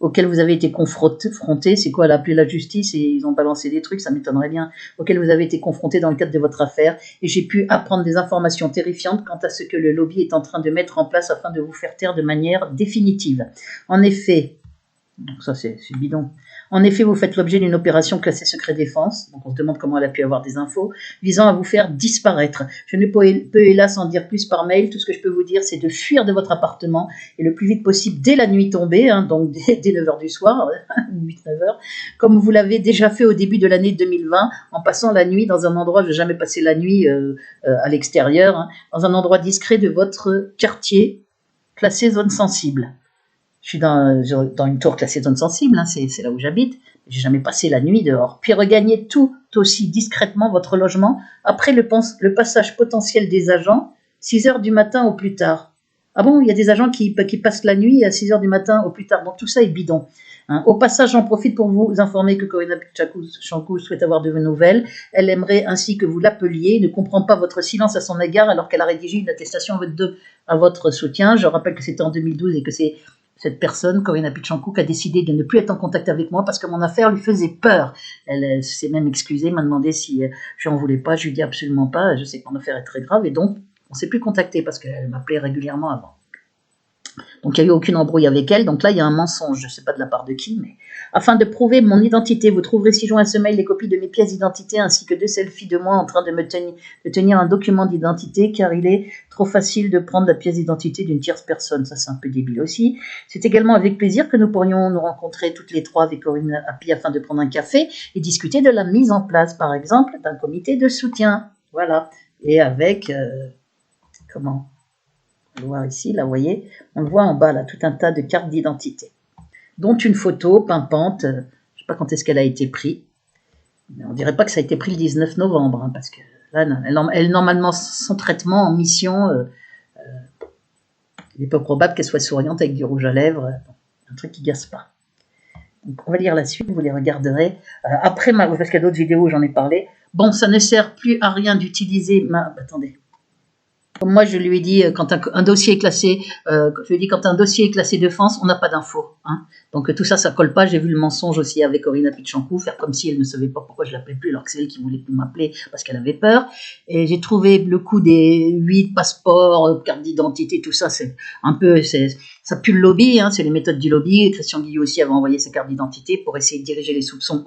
auxquels vous avez été confronté, c'est quoi, elle a appelé la justice et ils ont balancé des trucs, ça m'étonnerait bien, auxquels vous avez été confronté dans le cadre de votre affaire, et j'ai pu apprendre des informations terrifiantes quant à ce que le lobby est en train de mettre en place afin de vous faire taire de manière définitive. En effet, donc ça c'est bidon. En effet, vous faites l'objet d'une opération classée secret défense, donc on se demande comment elle a pu avoir des infos, visant à vous faire disparaître. Je ne peux hélas en dire plus par mail, tout ce que je peux vous dire c'est de fuir de votre appartement, et le plus vite possible dès la nuit tombée, donc dès 9h du soir, 8-9h, comme vous l'avez déjà fait au début de l'année 2020, en passant la nuit dans un endroit, je n'ai jamais passé la nuit à l'extérieur, dans un endroit discret de votre quartier, classé zone sensible. Je suis dans une tour classée zone sensible, c'est là où j'habite. J'ai jamais passé la nuit dehors. Puis regagnez tout aussi discrètement votre logement après le passage potentiel des agents, 6h du matin au plus tard. Ah bon, il y a des agents qui passent la nuit à 6h du matin au plus tard. Donc tout ça est bidon. Au passage, j'en profite pour vous informer que Corinna Pichackou souhaite avoir de vos nouvelles. Elle aimerait ainsi que vous l'appeliez, ne comprend pas votre silence à son égard alors qu'elle a rédigé une attestation à votre soutien. Je rappelle que c'était en 2012 et que c'est cette personne, Corinna Pichackou, a décidé de ne plus être en contact avec moi parce que mon affaire lui faisait peur. Elle s'est même excusée, m'a demandé si je n'en voulais pas. Je lui dis absolument pas, je sais que mon affaire est très grave et donc on ne s'est plus contacté parce qu'elle m'appelait régulièrement avant. Donc il n'y a eu aucune embrouille avec elle, donc là il y a un mensonge, je ne sais pas de la part de qui, mais afin de prouver mon identité, vous trouverez ci-joint à ce mail les copies de mes pièces d'identité ainsi que 2 selfies de moi en train de tenir un document d'identité car il est trop facile de prendre la pièce d'identité d'une tierce personne, ça c'est un peu débile aussi. C'est également avec plaisir que nous pourrions nous rencontrer toutes les trois avec Corinne Happy afin de prendre un café et discuter de la mise en place par exemple d'un comité de soutien, voilà, et avec, comment on le voit ici, là, vous voyez, on le voit en bas, là, tout un tas de cartes d'identité, dont une photo pimpante, je ne sais pas quand est-ce qu'elle a été prise, mais on ne dirait pas que ça a été pris le 19 novembre, parce que là, elle normalement, son traitement en mission, il est peu probable qu'elle soit souriante avec du rouge à lèvres, un truc qui ne gasse pas. Donc, on va lire la suite, vous les regarderez. Après, parce qu'il y a d'autres vidéos où j'en ai parlé. Bon, ça ne sert plus à rien d'utiliser attendez. Comme moi, je lui ai dit, quand un dossier est classé, je lui ai dit, quand un dossier est classé défense, on n'a pas d'infos. Donc tout ça, ça colle pas. J'ai vu le mensonge aussi avec Corinna Pichackou, faire comme si elle ne savait pas pourquoi je l'appelais plus, alors que c'est elle qui voulait plus m'appeler parce qu'elle avait peur. Et j'ai trouvé le coup des 8 passeports, cartes d'identité, tout ça, c'est un peu, ça pue le lobby, c'est les méthodes du lobby. Christian Guillot aussi avait envoyé sa carte d'identité pour essayer de diriger les soupçons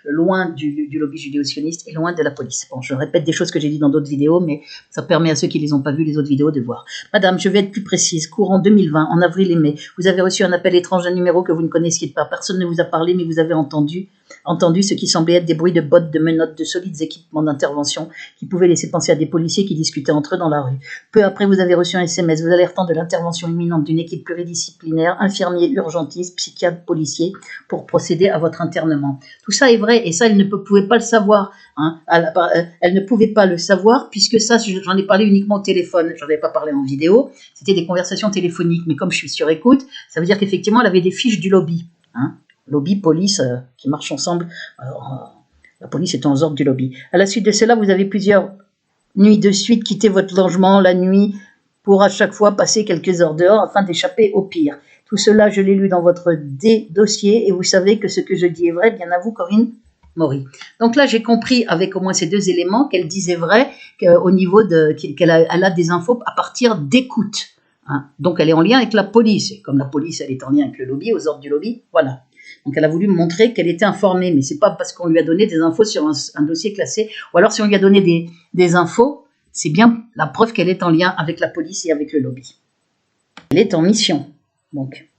loin du lobby judéo-sioniste et loin de la police. Bon, je répète des choses que j'ai dit dans d'autres vidéos, mais ça permet à ceux qui les ont pas vu les autres vidéos de voir. Madame, je vais être plus précise. Courant 2020, en avril et mai, vous avez reçu un appel étrange d'un numéro que vous ne connaissiez pas. Personne ne vous a parlé, mais vous avez entendu ce qui semblait être des bruits de bottes, de menottes, de solides équipements d'intervention qui pouvaient laisser penser à des policiers qui discutaient entre eux dans la rue. Peu après, vous avez reçu un SMS vous alertant de l'intervention imminente d'une équipe pluridisciplinaire, infirmiers, urgentistes, psychiatres, policiers, pour procéder à votre internement. Tout ça est vrai, et ça, elle ne pouvait pas le savoir. Elle ne pouvait pas le savoir, puisque ça, j'en ai parlé uniquement au téléphone, j'en avais pas parlé en vidéo, c'était des conversations téléphoniques, mais comme je suis sur écoute, ça veut dire qu'effectivement, elle avait des fiches du lobby, lobby, police, qui marchent ensemble, la police étant aux ordres du lobby. À la suite de cela, vous avez plusieurs nuits de suite quitté votre logement la nuit pour à chaque fois passer quelques heures dehors afin d'échapper au pire. Tout cela, je l'ai lu dans votre dossier et vous savez que ce que je dis est vrai, bien à vous, Corinne Maury. Donc là, j'ai compris avec au moins ces 2 éléments qu'elle disait vrai, qu'au niveau qu'elle a des infos à partir d'écoute. Donc elle est en lien avec la police. Et comme la police, elle est en lien avec le lobby, aux ordres du lobby, voilà. Donc elle a voulu montrer qu'elle était informée, mais c'est pas parce qu'on lui a donné des infos sur un dossier classé, ou alors si on lui a donné des infos, c'est bien la preuve qu'elle est en lien avec la police et avec le lobby. Elle est en mission. Donc,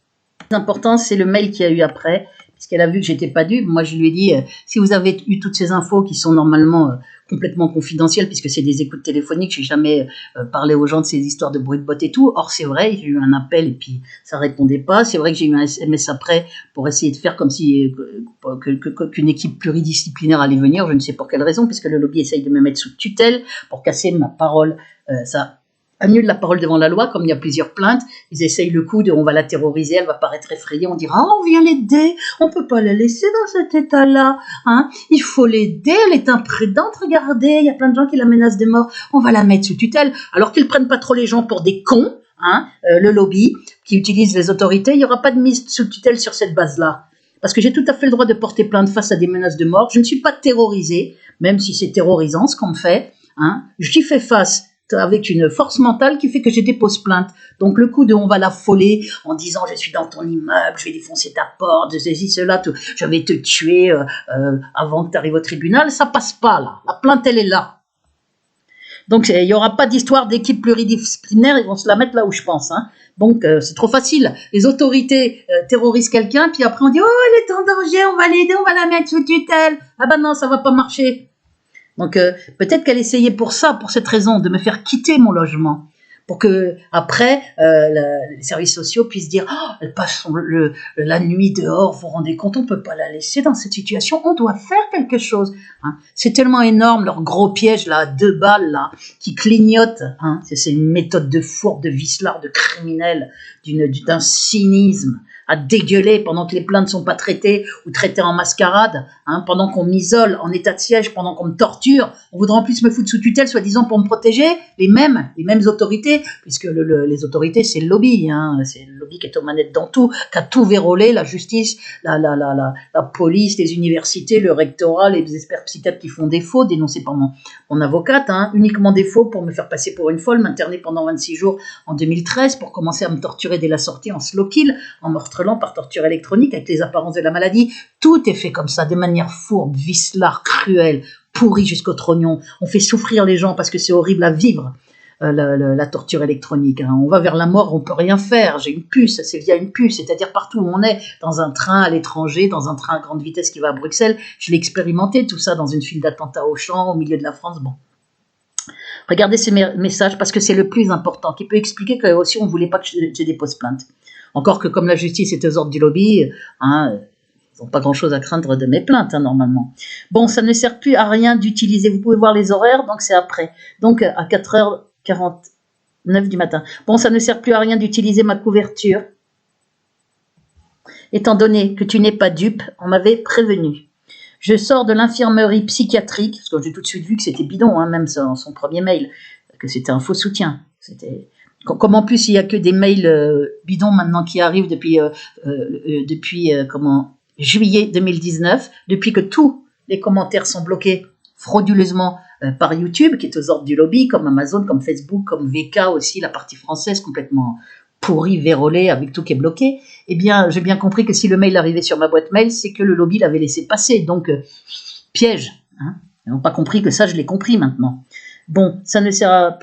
le plus important, c'est le mail qu'il y a eu après, puisqu'elle a vu que j'étais pas dupe. Moi, je lui ai dit, si vous avez eu toutes ces infos qui sont normalement complètement confidentielles, puisque c'est des écoutes téléphoniques, j'ai jamais parlé aux gens de ces histoires de bruit de bottes et tout. Or, c'est vrai, j'ai eu un appel et puis ça répondait pas. C'est vrai que j'ai eu un SMS après pour essayer de faire comme si qu'une équipe pluridisciplinaire allait venir. Je ne sais pour quelle raison, puisque le lobby essaye de me mettre sous tutelle pour casser ma parole. Ça annule la parole devant la loi, comme il y a plusieurs plaintes, ils essayent le coup de on va la terroriser, elle va paraître effrayée, on dira on vient l'aider, on peut pas la laisser dans cet état-là, il faut l'aider, elle est imprudente, regardez, il y a plein de gens qui la menacent de mort, on va la mettre sous tutelle, alors qu'ils prennent pas trop les gens pour des cons, hein, le lobby, qui utilise les autorités, il n'y aura pas de mise sous tutelle sur cette base-là. Parce que j'ai tout à fait le droit de porter plainte face à des menaces de mort. Je ne suis pas terrorisée, même si c'est terrorisant ce qu'on me fait. Hein. J'y fais face avec une force mentale qui fait que je dépose plainte. Donc le coup de on va l'affoler en disant je suis dans ton immeuble, je vais défoncer ta porte, ceci, cela, tout, je vais te tuer avant que tu arrives au tribunal, ça passe pas là. La plainte elle est là. Donc il n'y aura pas d'histoire d'équipe pluridisciplinaire, ils vont se la mettre là où je pense. Hein. Donc c'est trop facile. Les autorités terrorisent quelqu'un, puis après on dit oh elle est en danger, on va l'aider, on va la mettre sous tutelle. Ah ben non, ça va pas marcher. Donc peut-être qu'elle essayait pour ça, pour cette raison, de me faire quitter mon logement, pour que après les services sociaux puissent dire oh, elle passe la nuit dehors, vous vous rendez compte, on peut pas la laisser dans cette situation, on doit faire quelque chose. Hein. C'est tellement énorme leur gros piège là, à 2 balles là, qui clignotent. Hein. C'est une méthode de fourbe, de vicelard, de criminel, d'un cynisme à dégueuler pendant que les plaintes ne sont pas traitées ou traitées en mascarade, hein, pendant qu'on m'isole en état de siège, pendant qu'on me torture, on voudrait en plus me foutre sous tutelle, soi-disant pour me protéger, les mêmes autorités, puisque les autorités c'est le lobby, hein, c'est le lobby qui est aux manettes dans tout, qui a tout vérolé, la justice, la police, les universités, le rectorat, les experts psychiatres qui font défaut, dénoncés par mon avocate, hein, uniquement défaut pour me faire passer pour une folle, m'interner pendant 26 jours en 2013 pour commencer à me torturer dès la sortie en slow kill, en mortrelant par torture électronique avec les apparences de la maladie. Tout est fait comme ça, de manière fourbe, vicelard, cruelle, pourrie jusqu'au trognon. On fait souffrir les gens parce que c'est horrible à vivre, la torture électronique. Hein. On va vers la mort, on peut rien faire. J'ai une puce, c'est via une puce, c'est-à-dire partout où on est, dans un train à l'étranger, dans un train à grande vitesse qui va à Bruxelles. Je l'ai expérimenté, tout ça, dans une file d'attentats au champ, au milieu de la France. Bon. Regardez ces messages parce que c'est le plus important, qui peut expliquer que aussi on ne voulait pas que je dépose plainte. Encore que comme la justice est aux ordres du lobby, hein, ils n'ont pas grand-chose à craindre de mes plaintes, hein, normalement. Bon, ça ne sert plus à rien d'utiliser, vous pouvez voir les horaires, donc c'est après. Donc à 4h49 du matin. Bon, ça ne sert plus à rien d'utiliser ma couverture. Étant donné que tu n'es pas dupe, on m'avait prévenu. Je sors de l'infirmerie psychiatrique, parce que j'ai tout de suite vu que c'était bidon, hein, même son premier mail, que c'était un faux soutien. Comme en plus il n'y a que des mails bidons maintenant qui arrivent depuis juillet 2019, depuis que tous les commentaires sont bloqués frauduleusement par YouTube, qui est aux ordres du lobby, comme Amazon, comme Facebook, comme VK aussi, la partie française complètement pourrie, vérolée, avec tout qui est bloqué. Eh bien, j'ai bien compris que si le mail arrivait sur ma boîte mail, c'est que le lobby l'avait laissé passer. Donc, piège. Hein. Ils n'ont pas compris que ça, je l'ai compris maintenant. Bon, ça ne sert à...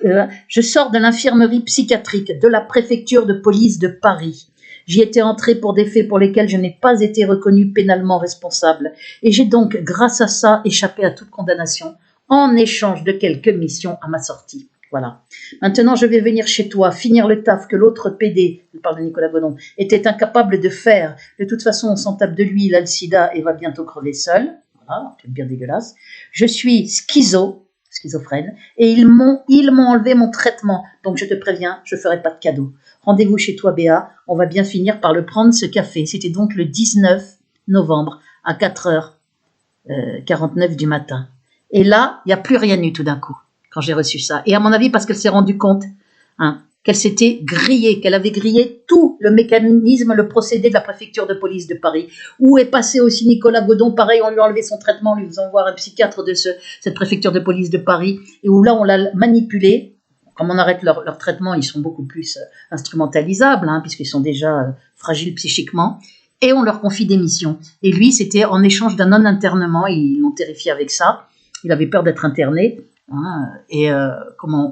je sors de l'infirmerie psychiatrique de la préfecture de police de Paris. J'y étais entrée pour des faits pour lesquels je n'ai pas été reconnue pénalement responsable. Et j'ai donc, grâce à ça, échappé à toute condamnation en échange de quelques missions à ma sortie. Voilà. Maintenant, je vais venir chez toi, finir le taf que l'autre PD, je parle de Nicolas Godon, était incapable de faire. De toute façon, on s'en tape de lui, il a le sida et va bientôt crever seul. Voilà, c'est bien dégueulasse. Je suis schizophrène, et ils m'ont enlevé mon traitement. Donc, je te préviens, je ferai pas de cadeau. Rendez-vous chez toi, Béa. On va bien finir par le prendre, ce café. C'était donc le 19 novembre à 4h49 du matin. Et là, il n'y a plus rien eu tout d'un coup, quand j'ai reçu ça. Et à mon avis, parce qu'elle s'est rendue compte qu'elle s'était grillée, qu'elle avait grillé tout le mécanisme, le procédé de la préfecture de police de Paris. Où est passé aussi Nicolas Godon, pareil, on lui a enlevé son traitement, en lui faisant voir un psychiatre de cette préfecture de police de Paris, et où là, on l'a manipulé. Comme on arrête leur traitement, ils sont beaucoup plus instrumentalisables, puisqu'ils sont déjà fragiles psychiquement, et on leur confie des missions. Et lui, c'était en échange d'un non-internement, ils l'ont terrifié avec ça, il avait peur d'être interné, et comment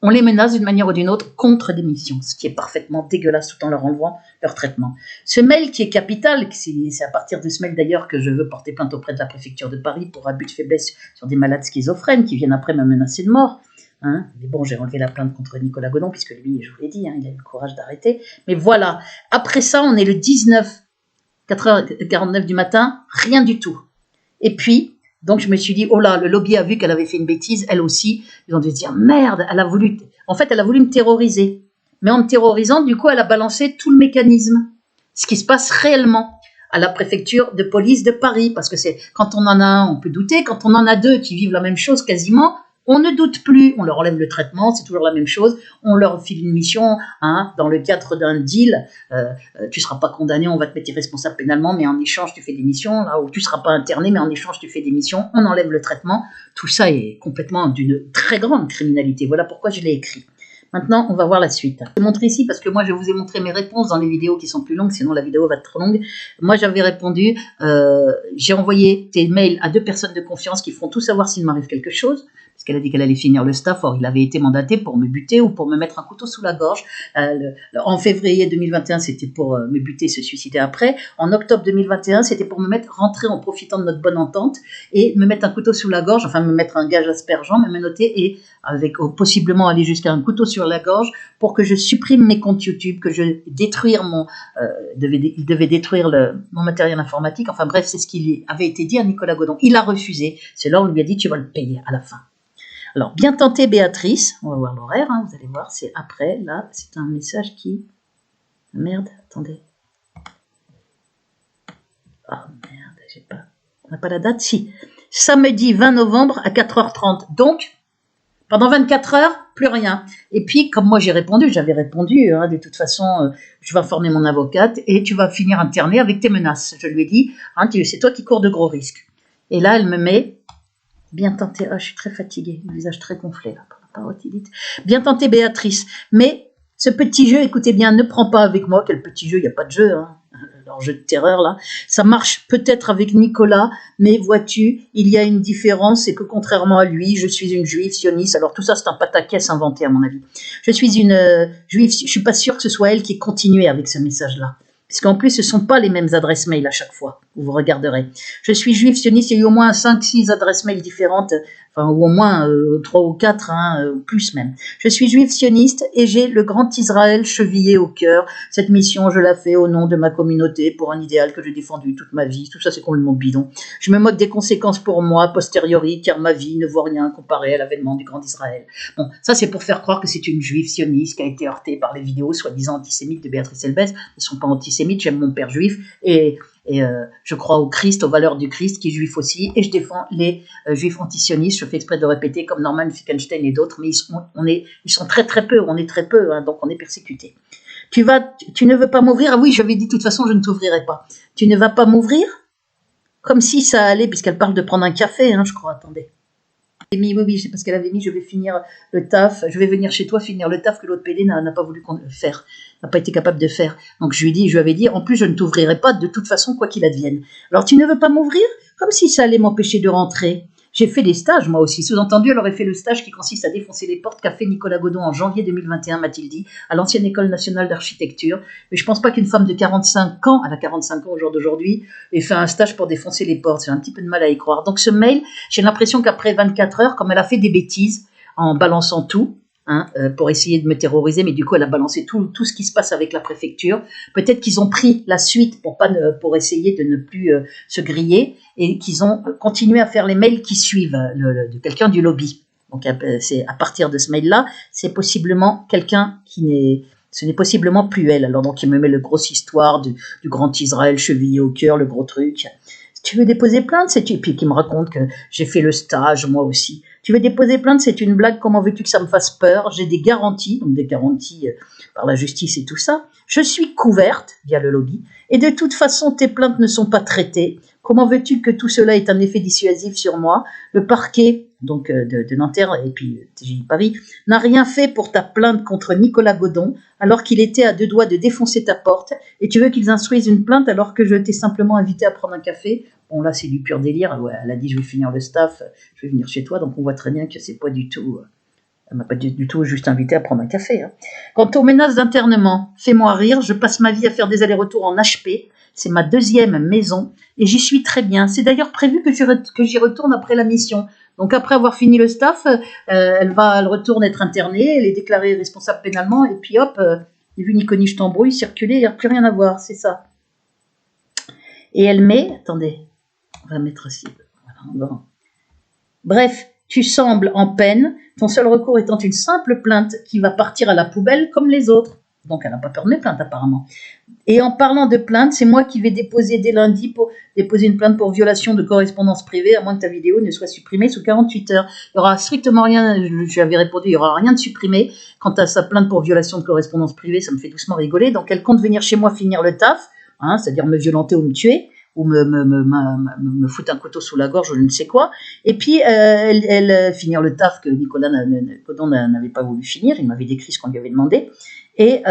on les menace d'une manière ou d'une autre contre des missions, ce qui est parfaitement dégueulasse tout en leur enlevant leur traitement. Ce mail qui est capital, c'est à partir de ce mail d'ailleurs que je veux porter plainte auprès de la préfecture de Paris pour abus de faiblesse sur des malades schizophrènes qui viennent après me menacer de mort. Mais bon, j'ai enlevé la plainte contre Nicolas Godon, puisque lui, je vous l'ai dit, il a eu le courage d'arrêter. Mais voilà, après ça, on est le 19, 4h49 du matin, rien du tout. Et puis, donc je me suis dit, oh là, le lobby a vu qu'elle avait fait une bêtise, elle aussi. Ils ont dû se dire, merde, elle a voulu me terroriser. Mais en me terrorisant, du coup, elle a balancé tout le mécanisme. Ce qui se passe réellement à la préfecture de police de Paris. Parce que c'est quand on en a un, on peut douter. Quand on en a deux qui vivent la même chose quasiment, On ne doute plus, on leur enlève le traitement, c'est toujours la même chose. On leur file une mission, hein, dans le cadre d'un deal. Tu ne seras pas condamné, on va te mettre irresponsable pénalement, mais en échange, tu fais des missions. Là où tu ne seras pas interné, mais en échange, tu fais des missions. On enlève le traitement. Tout ça est complètement d'une très grande criminalité. Voilà pourquoi je l'ai écrit. Maintenant, on va voir la suite. Je vais montrer ici parce que moi, je vous ai montré mes réponses dans les vidéos qui sont plus longues, sinon la vidéo va être trop longue. Moi, j'avais répondu, j'ai envoyé tes mails à 2 personnes de confiance qui feront tout savoir s'il m'arrive quelque chose, parce qu'elle a dit qu'elle allait finir le staff, or il avait été mandaté pour me buter ou pour me mettre un couteau sous la gorge. En février 2021, c'était pour me buter et se suicider après. En octobre 2021, c'était pour me mettre rentrer en profitant de notre bonne entente et me mettre un couteau sous la gorge, enfin me mettre un gage aspergeant, me menotter et avec possiblement aller jusqu'à un couteau sur la gorge pour que je supprime mes comptes YouTube, que je détruire il devait détruire mon matériel informatique. Enfin bref, c'est ce qui avait été dit à Nicolas Godon. Il a refusé. C'est là où on lui a dit tu vas le payer à la fin. Alors, bien tenté Béatrice, on va voir l'horaire, hein, vous allez voir, c'est après, là, c'est un message qui... Merde, attendez. Oh merde, on n'a pas la date, si. Samedi 20 novembre à 4h30, donc, pendant 24 heures, plus rien. Et puis, comme moi j'avais répondu, hein, de toute façon, je vais informer mon avocate et tu vas finir interné avec tes menaces. Je lui ai dit, hein, c'est toi qui cours de gros risques. Et là, elle me met... Bien tenté, je suis très fatiguée, le visage très gonflé là, par la parotidite. Bien tenté Béatrice, mais ce petit jeu, écoutez bien, ne prends pas avec moi, quel petit jeu, il n'y a pas de jeu, hein, leur jeu de terreur là. Ça marche peut-être avec Nicolas, mais vois-tu, il y a une différence, c'est que contrairement à lui, je suis une juive sioniste, alors tout ça c'est un pataquès inventé à mon avis. Je suis une juive, je suis pas sûre que ce soit elle qui ait continué avec ce message-là. Parce qu'en plus, ce ne sont pas les mêmes adresses mail à chaque fois, vous regarderez. Je suis juif sioniste, il y a eu au moins 5-6 adresses mail différentes, enfin, ou au moins 3 ou 4, hein, ou plus même. Je suis juif sioniste et j'ai le grand Israël chevillé au cœur. Cette mission, je la fais au nom de ma communauté, pour un idéal que j'ai défendu toute ma vie. Tout ça, c'est complètement bidon. Je me moque des conséquences pour moi, a posteriori, car ma vie ne vaut rien comparé à l'avènement du grand Israël. Bon, ça, c'est pour faire croire que c'est une juive sioniste qui a été heurtée par les vidéos soi-disant antisémites de Béatrice Elbez. Elles ne sont pas antisémites, j'aime mon père juif et je crois au Christ, aux valeurs du Christ, qui est juif aussi, et je défends les juifs antisionistes. Je fais exprès de répéter, comme Norman Finkelstein et d'autres, mais ils sont très très peu, on est très peu, hein, donc on est persécutés. Tu ne veux pas m'ouvrir? Ah oui, j'avais dit de toute façon je ne t'ouvrirai pas. Tu ne vas pas m'ouvrir? Comme si ça allait, puisqu'elle parle de prendre un café, hein, je crois, attendez. Oui, c'est parce qu'elle avait mis, je vais finir le taf, je vais venir chez toi finir le taf que l'autre PD n'a pas voulu faire, n'a pas été capable de faire. Donc je lui avais dit, en plus je ne t'ouvrirai pas de toute façon quoi qu'il advienne. Alors tu ne veux pas m'ouvrir? Comme si ça allait m'empêcher de rentrer. J'ai fait des stages moi aussi, sous-entendu elle aurait fait le stage qui consiste à défoncer les portes qu'a fait Nicolas Godon en janvier 2021, m'a-t-il dit, à l'ancienne école nationale d'architecture. Mais je pense pas qu'une femme de 45 ans, elle a 45 ans au jour d'aujourd'hui, ait fait un stage pour défoncer les portes. J'ai un petit peu de mal à y croire. Donc ce mail, j'ai l'impression qu'après 24 heures, comme elle a fait des bêtises en balançant tout, hein, pour essayer de me terroriser, mais du coup elle a balancé tout ce qui se passe avec la préfecture. Peut-être qu'ils ont pris la suite pour essayer de ne plus se griller et qu'ils ont continué à faire les mails qui suivent de quelqu'un du lobby. Donc c'est à partir de ce mail-là, c'est possiblement quelqu'un ce n'est possiblement plus elle. Alors donc il me met le grosse histoire du grand Israël chevillé au cœur, le gros truc. Tu veux déposer plainte? Et puis qui me raconte que j'ai fait le stage, moi aussi. Tu veux déposer plainte? C'est une blague, comment veux-tu que ça me fasse peur? J'ai des garanties, donc des garanties par la justice et tout ça. Je suis couverte via le lobby, et de toute façon, tes plaintes ne sont pas traitées. Comment veux-tu que tout cela ait un effet dissuasif sur moi? Le parquet, donc de Nanterre et puis TGI Paris, n'a rien fait pour ta plainte contre Nicolas Godon, alors qu'il était à 2 doigts de défoncer ta porte, et tu veux qu'ils instruisent une plainte alors que je t'ai simplement invité à prendre un café? Bon, là, c'est du pur délire. Ouais, elle a dit, je vais finir le staff, je vais venir chez toi, donc on voit très bien que c'est pas du tout... Elle m'a pas du tout juste invité à prendre un café. Hein. Quant aux menaces d'internement, fais-moi rire, je passe ma vie à faire des allers-retours en HP, c'est ma 2e maison, et j'y suis très bien. C'est d'ailleurs prévu que j'y retourne après la mission. Donc après avoir fini le staff, elle retourne être internée, elle est déclarée responsable pénalement, et puis hop, j'ai vu ni connu je t'embrouille, circuler, il n'y a plus rien à voir, c'est ça. Et elle met, attendez, on va mettre aussi, voilà, bon. Bref, tu sembles en peine, ton seul recours étant une simple plainte qui va partir à la poubelle comme les autres. Donc, elle n'a pas peur de mes plaintes, apparemment. Et en parlant de plainte, c'est moi qui vais déposer dès lundi pour déposer une plainte pour violation de correspondance privée, à moins que ta vidéo ne soit supprimée sous 48 heures. Il n'y aura strictement rien, j'avais répondu, il n'y aura rien de supprimé. Quant à sa plainte pour violation de correspondance privée, ça me fait doucement rigoler. Donc, elle compte venir chez moi finir le taf, hein, c'est-à-dire me violenter ou me tuer, ou me foutre un couteau sous la gorge ou je ne sais quoi. Et puis, elle finir le taf que Nicolas Codon n'avait pas voulu finir. Il m'avait décrit ce qu'on lui avait demandé. Et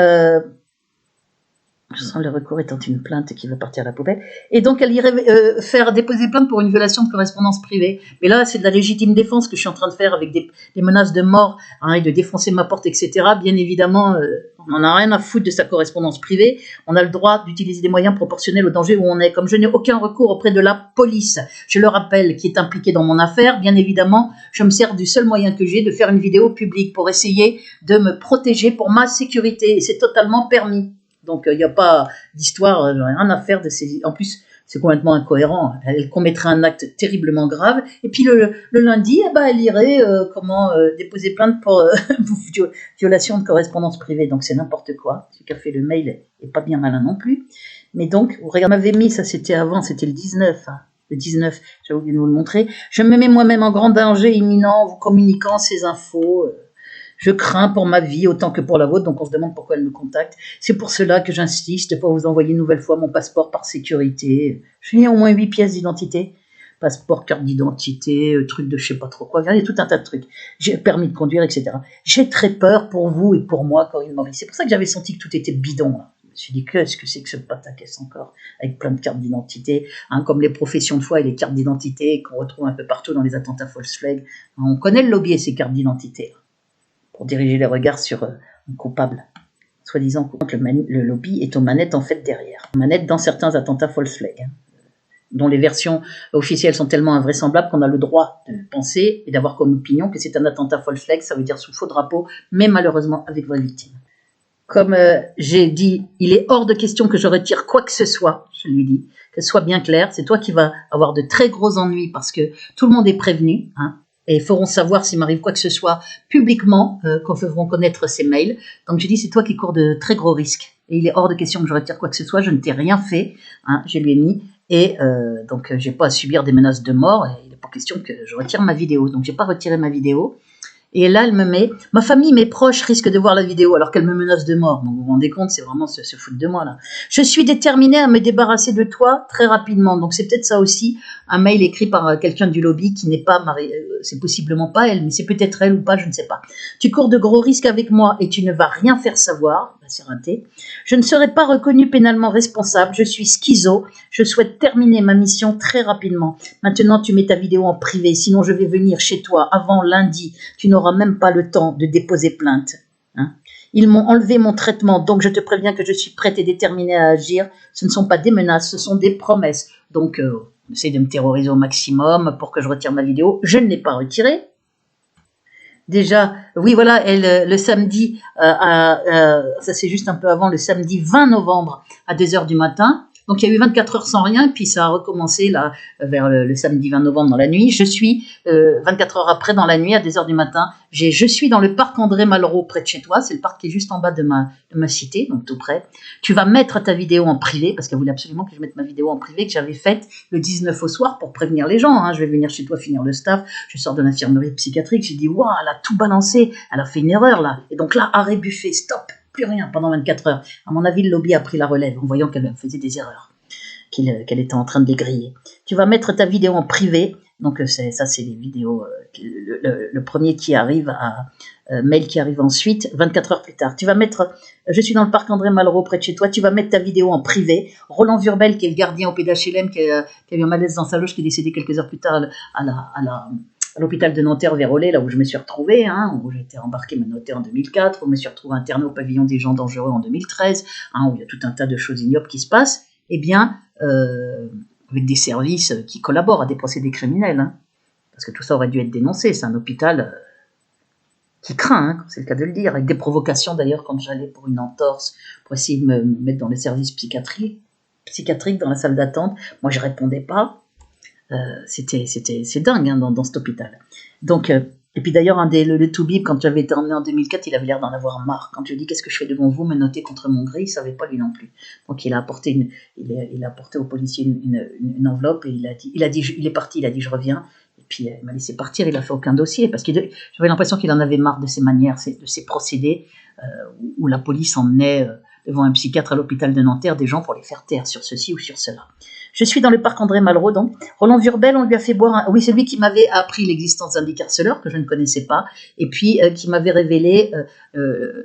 je sens le recours étant une plainte qui va partir à la poubelle. Et donc, elle irait faire déposer plainte pour une violation de correspondance privée. Mais là, c'est de la légitime défense que je suis en train de faire avec des menaces de mort, hein, et de défoncer ma porte, etc. Bien évidemment, on n'en a rien à foutre de sa correspondance privée. On a le droit d'utiliser des moyens proportionnels au danger où on est. Comme je n'ai aucun recours auprès de la police, je le rappelle, qui est impliquée dans mon affaire, bien évidemment, je me sers du seul moyen que j'ai de faire une vidéo publique pour essayer de me protéger pour ma sécurité. Et c'est totalement permis. Donc, il n'y a pas d'histoire, j'en ai rien à faire de ces... En plus, c'est complètement incohérent. Elle commettrait un acte terriblement grave. Et puis, le lundi, elle irait déposer plainte pour violation de correspondance privée. Donc, c'est n'importe quoi. Celui qui a fait le mail n'est pas bien malin non plus. Mais donc, vous regardez, m'avait mis, ça c'était avant, c'était le 19. Hein. Le 19, j'ai oublié de vous le montrer. Je me mets moi-même en grand danger imminent en vous communiquant ces infos. Je crains pour ma vie autant que pour la vôtre, donc on se demande pourquoi elle me contacte. C'est pour cela que j'insiste pour vous envoyer une nouvelle fois mon passeport par sécurité. J'ai au moins 8 pièces d'identité. Passeport, carte d'identité, truc de je sais pas trop quoi. Regardez, tout un tas de trucs. J'ai permis de conduire, etc. J'ai très peur pour vous et pour moi, Corinne Maurice. C'est pour ça que j'avais senti que tout était bidon, là. Je me suis dit, qu'est-ce que c'est que ce pataquès encore, avec plein de cartes d'identité, hein, comme les professions de foi et les cartes d'identité qu'on retrouve un peu partout dans les attentats false flag. On connaît le lobby et ces cartes d'identité, pour diriger les regards sur un coupable, soi-disant coupable. Le lobby est aux manettes en fait derrière. Manettes dans certains attentats false flag, hein, dont les versions officielles sont tellement invraisemblables qu'on a le droit de penser et d'avoir comme opinion que c'est un attentat false flag, ça veut dire sous faux drapeau, mais malheureusement avec vraie victime. Comme j'ai dit, il est hors de question que je retire quoi que ce soit, je lui dis, que ce soit bien clair, c'est toi qui vas avoir de très gros ennuis parce que tout le monde est prévenu, hein, et feront savoir s'il m'arrive quoi que ce soit publiquement, qu'on feront connaître ces mails. Donc je dis, c'est toi qui cours de très gros risques. Et il est hors de question que je retire quoi que ce soit, je ne t'ai rien fait, hein, je lui ai mis, et donc j'ai pas à subir des menaces de mort, et il n'est pas question que je retire ma vidéo. Donc j'ai pas retiré ma vidéo. Et là, elle me met, ma famille, mes proches risquent de voir la vidéo alors qu'elle me menace de mort. Donc vous vous rendez compte, c'est vraiment se foutre de moi là. Je suis déterminée à me débarrasser de toi très rapidement. Donc c'est peut-être ça aussi, un mail écrit par quelqu'un du lobby qui n'est pas, c'est possiblement pas elle, mais c'est peut-être elle ou pas, je ne sais pas. Tu cours de gros risques avec moi et tu ne vas rien faire savoir. Bah, c'est raté. Je ne serai pas reconnue pénalement responsable. Je suis schizo. Je souhaite terminer ma mission très rapidement. Maintenant, tu mets ta vidéo en privé. Sinon, je vais venir chez toi avant lundi. Tu n'auras même pas le temps de déposer plainte. Hein. Ils m'ont enlevé mon traitement, donc je te préviens que je suis prête et déterminée à agir. Ce ne sont pas des menaces, ce sont des promesses. Donc, on essaie de me terroriser au maximum pour que je retire ma vidéo. Je ne l'ai pas retirée. Déjà, oui, voilà, elle, le samedi, ça c'est juste un peu avant, le samedi 20 novembre à 2h du matin. Donc il y a eu 24 heures sans rien, puis ça a recommencé là vers le samedi 20 novembre dans la nuit. Je suis 24 heures après dans la nuit à 2h du matin. Je suis dans le parc André Malraux près de chez toi. C'est le parc qui est juste en bas de ma cité, donc tout près. Tu vas mettre ta vidéo en privé parce qu'elle voulait absolument que je mette ma vidéo en privé que j'avais faite le 19 au soir pour prévenir les gens. Hein. Je vais venir chez toi finir le staff. Je sors de l'infirmerie psychiatrique. J'ai dit waouh, elle a tout balancé. Elle a fait une erreur là. Et donc là, arrêt buffet, stop. Plus rien pendant 24 heures. À mon avis, le lobby a pris la relève en voyant qu'elle faisait des erreurs, qu'elle était en train de les griller. Tu vas mettre ta vidéo en privé. Donc ça, c'est les vidéos. Le premier qui arrive, mail qui arrive ensuite, 24 heures plus tard. Tu vas mettre, je suis dans le parc André Malraux près de chez toi. Tu vas mettre ta vidéo en privé. Roland Vurbel, qui est le gardien au PDHLM, qui a eu un malaise dans sa loge, qui est décédé quelques heures plus tard à l'hôpital de Nanterre Vérolé, là où je me suis retrouvée, hein, où j'ai été embarquée menotée en 2004, où je me suis retrouvée internée au pavillon des gens dangereux en 2013, hein, où il y a tout un tas de choses ignobles qui se passent, eh bien, avec des services qui collaborent à des procédés criminels, hein, parce que tout ça aurait dû être dénoncé. C'est un hôpital qui craint, hein, c'est le cas de le dire, avec des provocations d'ailleurs quand j'allais pour une entorse, pour essayer de me mettre dans les services psychiatriques dans la salle d'attente. Moi, je répondais pas. C'est dingue, hein, dans cet hôpital. Donc, Et puis d'ailleurs, le Toubib, quand j'avais été emmené en 2004, il avait l'air d'en avoir marre. Quand je lui ai dit qu'est-ce que je fais devant vous, me noter contre mon gré, il savait pas lui non plus. Donc il a apporté il a apporté au policier une enveloppe et il est parti, il a dit je reviens. Et puis il m'a laissé partir, il a fait aucun dossier parce que j'avais l'impression qu'il en avait marre de ses manières, de ses procédés où la police emmenait devant un psychiatre à l'hôpital de Nanterre des gens pour les faire taire sur ceci ou sur cela. Je suis dans le parc André Malraux, donc. Roland Vurbel, on lui a fait boire oui, c'est lui qui m'avait appris l'existence d'un décarceleur, que je ne connaissais pas, et puis qui m'avait révélé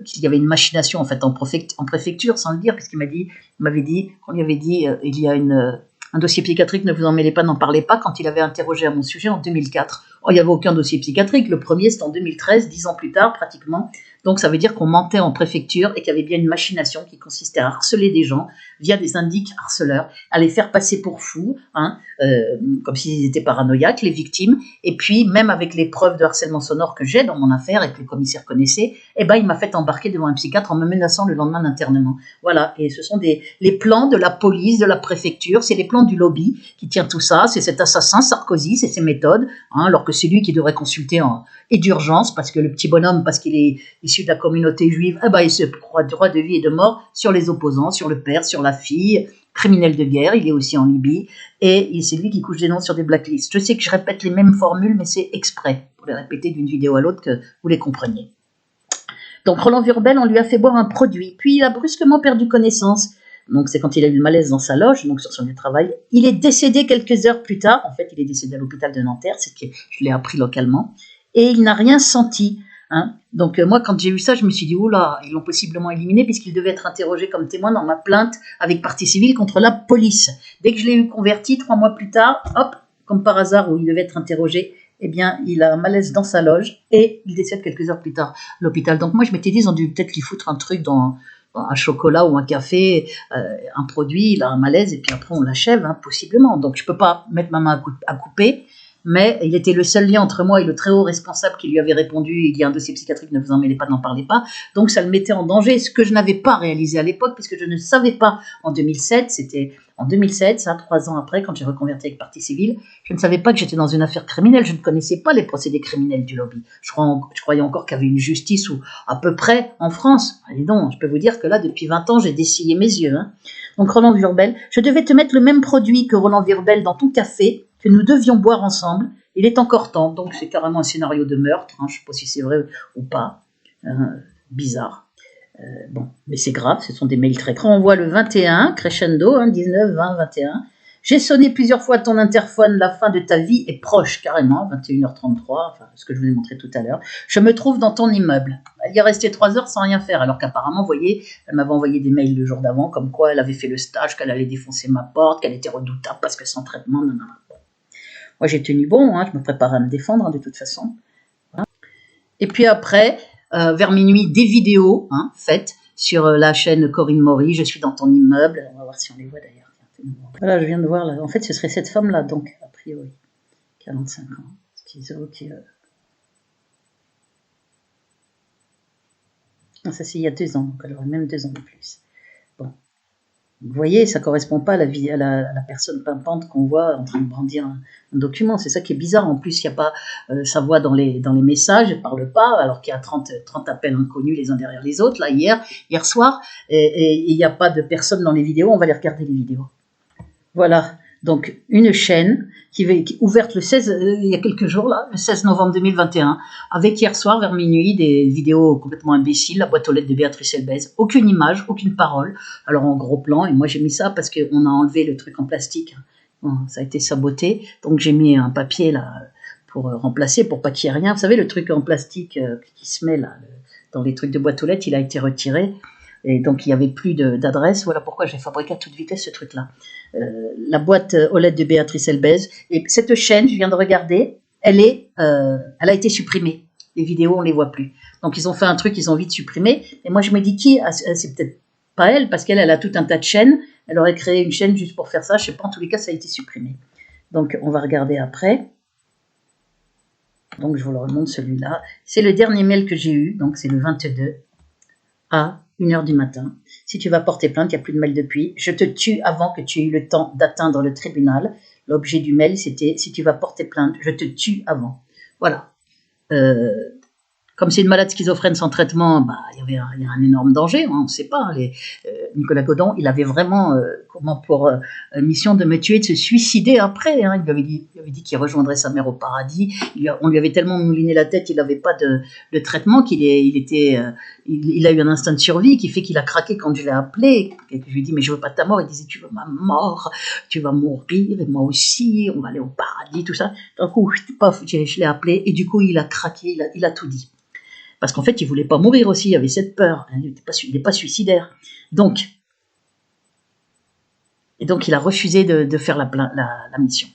qu'il y avait une machination, en fait, en préfecture, sans le dire, parce qu'il m'avait dit, on lui avait dit, il y a un dossier psychiatrique, ne vous en mêlez pas, n'en parlez pas, quand il avait interrogé à mon sujet en 2004. Oh, il n'y avait aucun dossier psychiatrique, le premier c'était en 2013, 10 ans plus tard pratiquement, donc ça veut dire qu'on mentait en préfecture et qu'il y avait bien une machination qui consistait à harceler des gens via des indices harceleurs, à les faire passer pour fous, comme s'ils étaient paranoïaques, les victimes, et puis même avec les preuves de harcèlement sonore que j'ai dans mon affaire et que le commissaire connaissait, il m'a fait embarquer devant un psychiatre en me menaçant le lendemain d'internement. Voilà, et ce sont les plans de la police, de la préfecture, c'est les plans du lobby qui tient tout ça, c'est cet assassin Sarkozy, c'est ses méthodes, alors que c'est lui qui devrait consulter et d'urgence, parce que le petit bonhomme, parce qu'il est issu de la communauté juive, il se croit droit de vie et de mort sur les opposants, sur le père, sur la fille, criminel de guerre, il est aussi en Libye, et c'est lui qui couche des noms sur des blacklists. Je sais que je répète les mêmes formules, mais c'est exprès, pour les répéter d'une vidéo à l'autre, que vous les compreniez. Donc Roland Vurbel, on lui a fait boire un produit, puis il a brusquement perdu connaissance. Donc c'est quand il a eu le malaise dans sa loge, donc sur son lieu de travail. Il est décédé quelques heures plus tard, en fait il est décédé à l'hôpital de Nanterre, c'est que je l'ai appris localement, et il n'a rien senti. Donc moi quand j'ai eu ça, je me suis dit oula, ils l'ont possiblement éliminé puisqu'il devait être interrogé comme témoin dans ma plainte avec partie civile contre la police. Dès que je l'ai eu converti, 3 mois plus tard, hop, comme par hasard où il devait être interrogé, il a un malaise dans sa loge et il décède quelques heures plus tard à l'hôpital. Donc moi je m'étais dit, ils ont dû peut-être lui foutre un truc dans un chocolat ou un café, un produit, il a un malaise et puis après on l'achève, possiblement. Donc je peux pas mettre ma main à couper, mais il était le seul lien entre moi et le très haut responsable qui lui avait répondu il y a un dossier psychiatrique, ne vous en mêlez pas, n'en parlez pas. Donc ça le mettait en danger, ce que je n'avais pas réalisé à l'époque puisque je ne savais pas en 2007, ça 3 ans après quand j'ai reconverti avec partie civile, je ne savais pas que j'étais dans une affaire criminelle, je ne connaissais pas les procédés criminels du lobby. Je croyais encore qu'il y avait une justice ou à peu près en France. Et donc, je peux vous dire que là, depuis 20 ans, j'ai dessillé mes yeux. Donc Roland Vurbel, je devais te mettre le même produit que Roland Vurbel dans ton café, que nous devions boire ensemble. Il est encore temps, donc c'est carrément un scénario de meurtre, je ne sais pas si c'est vrai ou pas, bizarre. Mais c'est grave, ce sont des mails très grands. On voit le 21, crescendo, 19, 20, 21. J'ai sonné plusieurs fois ton interphone, la fin de ta vie est proche, carrément, 21h33, ce que je vous ai montré tout à l'heure. Je me trouve dans ton immeuble. Elle y est restée 3 heures sans rien faire, alors qu'apparemment, vous voyez, elle m'avait envoyé des mails le jour d'avant, comme quoi elle avait fait le stage, qu'elle allait défoncer ma porte, qu'elle était redoutable parce que sans traitement, non. Moi, j'ai tenu bon, je me préparais à me défendre, de toute façon. Voilà. Et puis après, vers minuit, des vidéos faites sur la chaîne Corinne Maury, je suis dans ton immeuble, on va voir si on les voit d'ailleurs. Voilà, je viens de voir là. En fait, ce serait cette femme-là, donc, a priori, 45 ans. Non, ça c'est il y a 2 ans, donc elle aurait même 2 ans de plus. Bon. Vous voyez, ça ne correspond pas à la personne pimpante qu'on voit en train de brandir un document. C'est ça qui est bizarre. En plus, il n'y a pas sa voix dans les messages, elle ne parle pas, alors qu'il y a 30 appels inconnus les uns derrière les autres, là, hier soir, et il n'y a pas de personne dans les vidéos. On va les regarder, les vidéos. Voilà, donc une chaîne qui est ouverte le 16, il y a quelques jours là, le 16 novembre 2021, avec hier soir vers minuit des vidéos complètement imbéciles, la boîte aux lettres de Béatrice Elbez, aucune image, aucune parole, alors en gros plan, et moi j'ai mis ça parce qu'on a enlevé le truc en plastique, ça a été saboté, donc j'ai mis un papier là pour remplacer, pour pas qu'il y ait rien, vous savez le truc en plastique qui se met là, dans les trucs de boîte aux lettres, il a été retiré, et donc il n'y avait plus d'adresse, voilà pourquoi j'ai fabriqué à toute vitesse ce truc-là. La boîte aux lettres de Béatrice Elbez. Et cette chaîne, je viens de regarder, elle a été supprimée. Les vidéos, on les voit plus. Donc ils ont fait un truc, ils ont vite supprimé. Et moi je me dis c'est peut-être pas elle, parce qu'elle a tout un tas de chaînes. Elle aurait créé une chaîne juste pour faire ça. Je sais pas, en tous les cas, ça a été supprimé. Donc on va regarder après. Donc je vous le remonte celui-là. C'est le dernier mail que j'ai eu, donc c'est le 22 à 1h du matin. Si tu vas porter plainte, il n'y a plus de mail depuis. Je te tue avant que tu aies eu le temps d'atteindre le tribunal. L'objet du mail, c'était si tu vas porter plainte, je te tue avant. Voilà. euh, comme c'est une malade schizophrène sans traitement, bah, il y a un énorme danger, hein, on ne sait pas. Nicolas Godon, il avait vraiment pour mission de me tuer, de se suicider après. Hein. Il lui avait dit qu'il rejoindrait sa mère au paradis. On lui avait tellement mouliné la tête, il n'avait pas de traitement qu'il il a eu un instinct de survie qui fait qu'il a craqué quand je l'ai appelé. Et je lui ai dit, mais je veux pas ta mort. Il disait, tu veux ma mort, tu vas mourir, et moi aussi, on va aller au paradis, tout ça. D'un coup, je l'ai appelé, et du coup, il a craqué, il a tout dit. Parce qu'en fait, il voulait pas mourir aussi, il avait cette peur. Il n'est pas suicidaire. Donc, il a refusé de faire la mission.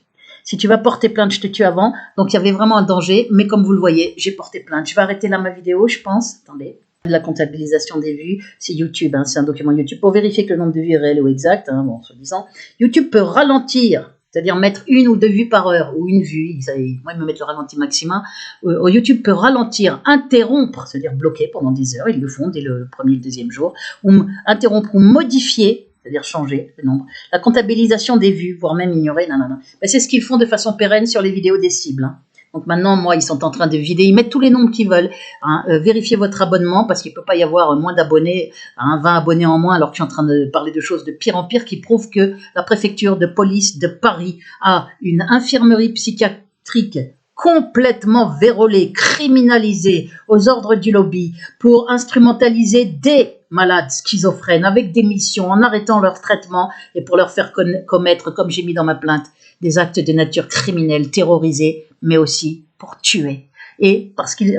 Si tu vas porter plainte, je te tue avant. Donc, il y avait vraiment un danger. Mais comme vous le voyez, j'ai porté plainte. Je vais arrêter là ma vidéo, je pense. Attendez. La comptabilisation des vues, c'est YouTube. Hein, c'est un document YouTube. Pour vérifier que le nombre de vues est réel ou exact, hein, bon, soi-disant, YouTube peut ralentir. C'est-à-dire mettre 1 ou 2 vues par heure, ou une vue, moi ils me mettent le ralenti maximum. YouTube peut ralentir, interrompre, c'est-à-dire bloquer pendant 10 heures, ils le font dès le premier et le deuxième jour, ou interrompre ou modifier, c'est-à-dire changer le nombre. La comptabilisation des vues, voire même ignorer, ben, c'est ce qu'ils font de façon pérenne sur les vidéos des cibles. Hein. Donc maintenant, moi, ils sont en train de vider, ils mettent tous les nombres qu'ils veulent. Hein. Vérifiez votre abonnement, parce qu'il ne peut pas y avoir moins d'abonnés, 20 abonnés en moins, alors que je suis en train de parler de choses de pire en pire, qui prouvent que la préfecture de police de Paris a une infirmerie psychiatrique complètement vérolée, criminalisée, aux ordres du lobby, pour instrumentaliser des malades schizophrènes avec des missions, en arrêtant leur traitement et pour leur faire commettre, comme j'ai mis dans ma plainte, des actes de nature criminelle, terrorisés, mais aussi pour tuer. Et parce qu'ils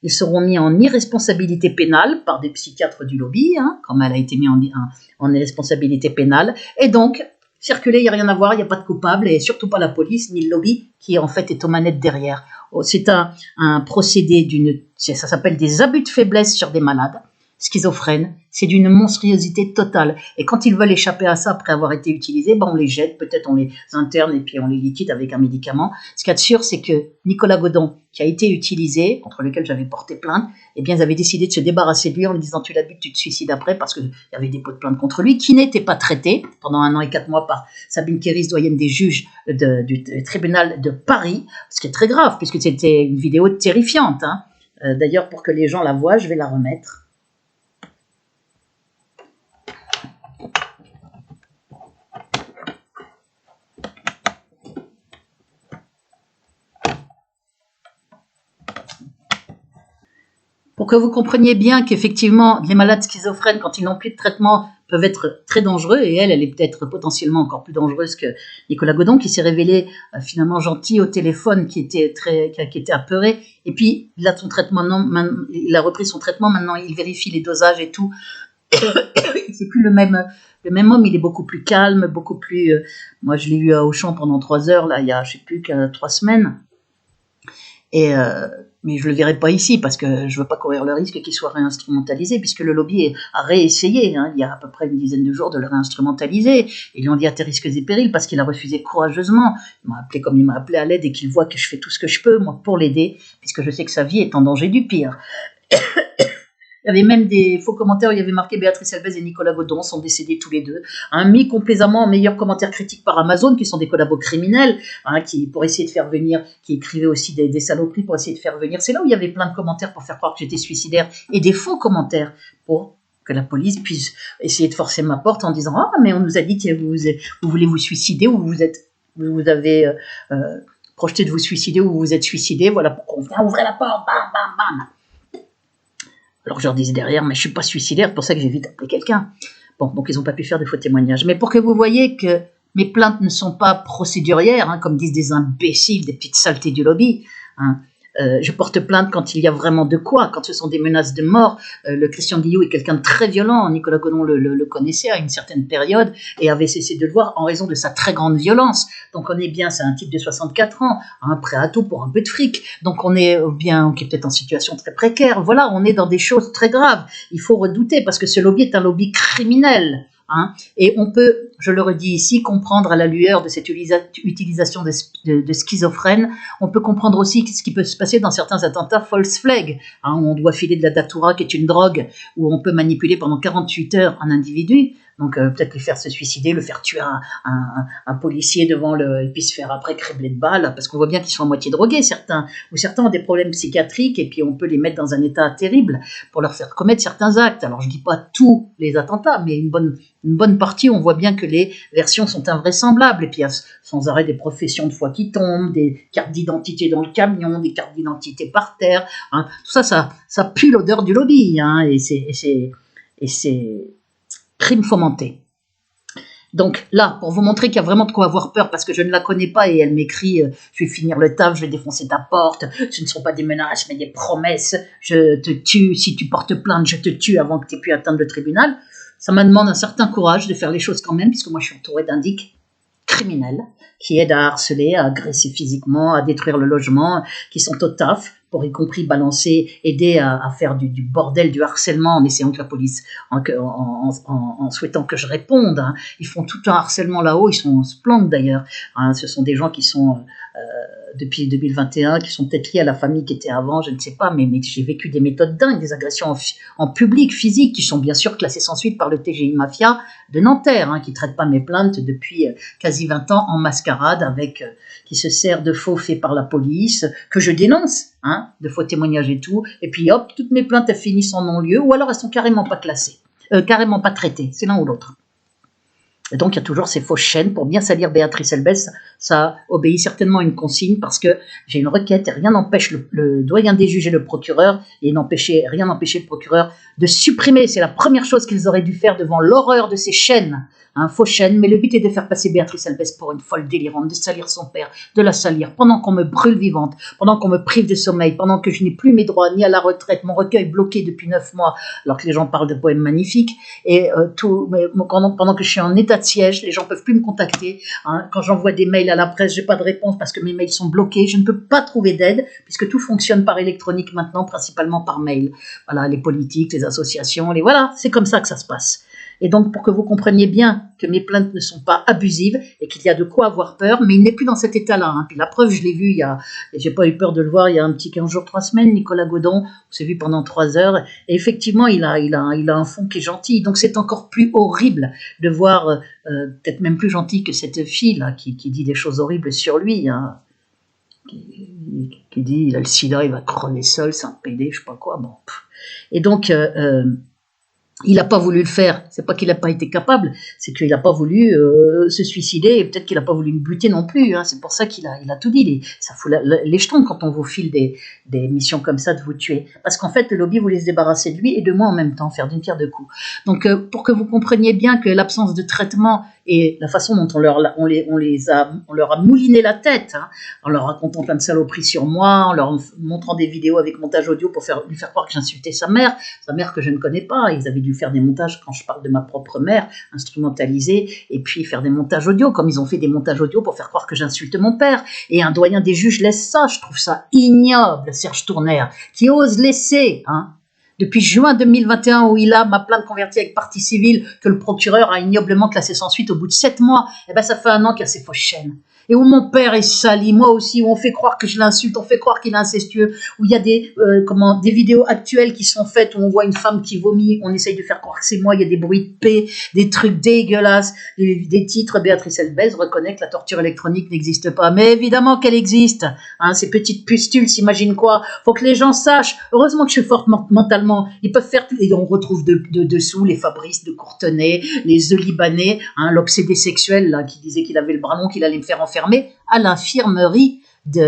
seront mis en irresponsabilité pénale par des psychiatres du lobby, hein, comme elle a été mise en irresponsabilité pénale, et donc circuler, il n'y a rien à voir, il n'y a pas de coupable, et surtout pas la police, ni le lobby, qui en fait est aux manettes derrière. C'est un procédé ça s'appelle des abus de faiblesse sur des malades schizophrènes, c'est d'une monstruosité totale. Et quand ils veulent échapper à ça après avoir été utilisés, ben on les jette, peut-être on les interne et puis on les liquide avec un médicament. Ce qu'il y a de sûr, c'est que Nicolas Godon, qui a été utilisé, contre lequel j'avais porté plainte, eh bien, ils avaient décidé de se débarrasser de lui en lui disant tu l'abus, tu te suicides après, parce qu'il y avait des pots de plainte contre lui, qui n'étaient pas traités pendant 1 an et 4 mois par Sabine Kéris, doyenne des juges du tribunal de Paris, ce qui est très grave, puisque c'était une vidéo terrifiante. Hein. D'ailleurs, pour que les gens la voient, je vais la remettre. Pour que vous compreniez bien qu'effectivement, les malades schizophrènes, quand ils n'ont plus de traitement, peuvent être très dangereux, et elle est peut-être potentiellement encore plus dangereuse que Nicolas Godon, qui s'est révélé finalement gentil au téléphone, qui était apeuré, et puis il a repris son traitement, maintenant il vérifie les dosages et tout. C'est plus le même homme, il est beaucoup plus calme, beaucoup plus... moi je l'ai eu à Auchan pendant 3 heures, là, il y a je sais plus que 3 semaines, mais je ne le verrai pas ici parce que je ne veux pas courir le risque qu'il soit réinstrumentalisé, puisque le lobby a réessayé, hein, il y a à peu près une dizaine de jours, de le réinstrumentaliser. Ils lui ont dit à tes risques et périls, parce qu'il a refusé courageusement. Il m'a appelé comme il m'a appelé à l'aide, et qu'il voit que je fais tout ce que je peux, moi, pour l'aider, puisque je sais que sa vie est en danger du pire. Il y avait même des faux commentaires où il y avait marqué Béatrice Elbez et Nicolas Godon sont décédés tous les deux. Mis complaisamment en meilleurs commentaires critiques par Amazon, qui sont des collabos criminels, qui pour essayer de faire venir, qui écrivaient aussi des saloperies pour essayer de faire venir. C'est là où il y avait plein de commentaires pour faire croire que j'étais suicidaire, et des faux commentaires pour que la police puisse essayer de forcer ma porte en disant « Ah, mais on nous a dit que vous voulez vous suicider, ou vous avez projeté de vous suicider, ou vous vous êtes suicidé, voilà pourquoi on vient ouvrir la porte, bam, bam, bam !» Alors je leur disais derrière, mais je ne suis pas suicidaire, c'est pour ça que j'ai vite appelé quelqu'un. Bon, donc ils n'ont pas pu faire de faux témoignages. Mais pour que vous voyez que mes plaintes ne sont pas procédurières, hein, comme disent des imbéciles, des petites saletés du lobby. Hein. Je porte plainte quand il y a vraiment de quoi, quand ce sont des menaces de mort. Le Christian Guillou est quelqu'un de très violent. Nicolas Godon le connaissait à une certaine période et avait cessé de le voir en raison de sa très grande violence. Donc on est bien, c'est un type de 64 ans, prêt à tout pour un peu de fric. Donc on est bien, qui est peut-être en situation très précaire. Voilà, on est dans des choses très graves. Il faut redouter parce que ce lobby est un lobby criminel. Hein, et on peut je le redis ici, comprendre à la lueur de cette utilisation de schizophrènes. On peut comprendre aussi ce qui peut se passer dans certains attentats false flag, hein, où on doit filer de la datura, qui est une drogue, où on peut manipuler pendant 48 heures un individu. Donc peut-être le faire se suicider, le faire tuer un policier devant et puis se faire après cribler de balles, parce qu'on voit bien qu'ils sont à moitié drogués, certains, ou certains ont des problèmes psychiatriques, et puis on peut les mettre dans un état terrible pour leur faire commettre certains actes. Alors je dis pas tous les attentats, mais une bonne partie, on voit bien que les versions sont invraisemblables, et puis il y a sans arrêt des professions de foi qui tombent, des cartes d'identité dans le camion, des cartes d'identité par terre, hein. Tout ça pue l'odeur du lobby, hein, et c'est crime fomenté. Donc là, pour vous montrer qu'il y a vraiment de quoi avoir peur, parce que je ne la connais pas et elle m'écrit je vais finir le taf, je vais défoncer ta porte, ce ne sont pas des menaces mais des promesses, je te tue, si tu portes plainte, je te tue avant que tu aies pu atteindre le tribunal. Ça me demande un certain courage de faire les choses quand même, puisque moi je suis entourée d'indiques criminels qui aident à harceler, à agresser physiquement, à détruire le logement, qui sont au taf, pour y compris aider à faire du bordel, du harcèlement, en essayant que la police, en souhaitant que je réponde, hein. Ils font tout un harcèlement là-haut, ils sont splendides d'ailleurs, hein. Ce sont des gens qui sont, depuis 2021, qui sont peut-être liés à la famille qui était avant, je ne sais pas, mais j'ai vécu des méthodes dingues, des agressions en public, physiques, qui sont bien sûr classées sans suite par le TGI Mafia de Nanterre, hein, qui ne traite pas mes plaintes depuis quasi 20 ans en mascarade, qui se sert de faux faits par la police, que je dénonce, hein, de faux témoignages et tout, et puis hop, toutes mes plaintes elles finissent en non-lieu, ou alors elles sont carrément pas classées, carrément pas traitées, c'est l'un ou l'autre. Et donc, il y a toujours ces fausses chaînes pour bien salir Béatrice Elbès. Ça obéit certainement à une consigne parce que j'ai une requête et rien n'empêche le doyen des juges et le procureur, et rien n'empêchait le procureur de supprimer. C'est la première chose qu'ils auraient dû faire devant l'horreur de ces chaînes, hein, fausses chaînes. Mais le but est de faire passer Béatrice Elbès pour une folle délirante, de salir son père, de la salir, pendant qu'on me brûle vivante, pendant qu'on me prive de sommeil, pendant que je n'ai plus mes droits ni à la retraite, mon recueil bloqué depuis 9 mois, alors que les gens parlent de poèmes magnifiques, et pendant que je suis en état de siège, les gens peuvent plus me contacter, hein. Quand j'envoie des mails à la presse, j'ai pas de réponse parce que mes mails sont bloqués, je ne peux pas trouver d'aide puisque tout fonctionne par électronique maintenant, principalement par mail. Voilà, les politiques, les associations, voilà, c'est comme ça que ça se passe. Et donc, pour que vous compreniez bien que mes plaintes ne sont pas abusives et qu'il y a de quoi avoir peur, mais il n'est plus dans cet état-là, hein. Puis la preuve, je l'ai vu et j'ai pas eu peur de le voir il y a un petit 15 jours, 3 semaines, Nicolas Godon, on s'est vu pendant 3 heures, et effectivement, il a un fond qui est gentil. Donc, c'est encore plus horrible de voir, peut-être même plus gentil que cette fille-là, qui dit des choses horribles sur lui, hein, qui dit, il a le sida, il va crever seul, c'est un PD, je sais pas quoi, bon. Et donc, il n'a pas voulu le faire, c'est pas qu'il n'a pas été capable, c'est qu'il n'a pas voulu se suicider, et peut-être qu'il n'a pas voulu me buter non plus, hein. C'est pour ça qu'il a tout dit, ça fout les jetons quand on vous file des missions comme ça de vous tuer, parce qu'en fait le lobby voulait se débarrasser de lui et de moi en même temps, faire d'une pierre deux coups. Donc pour que vous compreniez bien que l'absence de traitement et la façon dont on leur a mouliné la tête, hein, en leur racontant plein de saloperies sur moi, en leur montrant des vidéos avec montage audio pour lui faire croire que j'insultais sa mère que je ne connais pas. Ils avaient dû faire des montages quand je parle de ma propre mère, instrumentalisés, et puis faire des montages audio, comme ils ont fait des montages audio pour faire croire que j'insulte mon père. Et un doyen des juges laisse ça, je trouve ça ignoble, Serge Tournaire, qui ose laisser, hein, depuis juin 2021, où il a ma plainte convertie avec partie civile, que le procureur a ignoblement classé sans suite au bout de 7 mois, et ben ça fait 1 an qu'il y a ces fausses chaînes. Et où mon père est sali, moi aussi, où on fait croire que je l'insulte, on fait croire qu'il est incestueux, où il y a des vidéos actuelles qui sont faites, où on voit une femme qui vomit, on essaye de faire croire que c'est moi, il y a des bruits de paix, des trucs dégueulasses, des titres, Béatrice Elbès reconnaît que la torture électronique n'existe pas. Mais évidemment qu'elle existe, hein, ces petites pustules s'imaginent quoi? Faut que les gens sachent, heureusement que je suis forte mentalement, ils peuvent faire, et on retrouve dessous les Fabrice de Courtenay, les œufs libanais, hein, l'obsédé sexuel, là, qui disait qu'il avait le bras long, qu'il allait me faire enfermer à l'infirmerie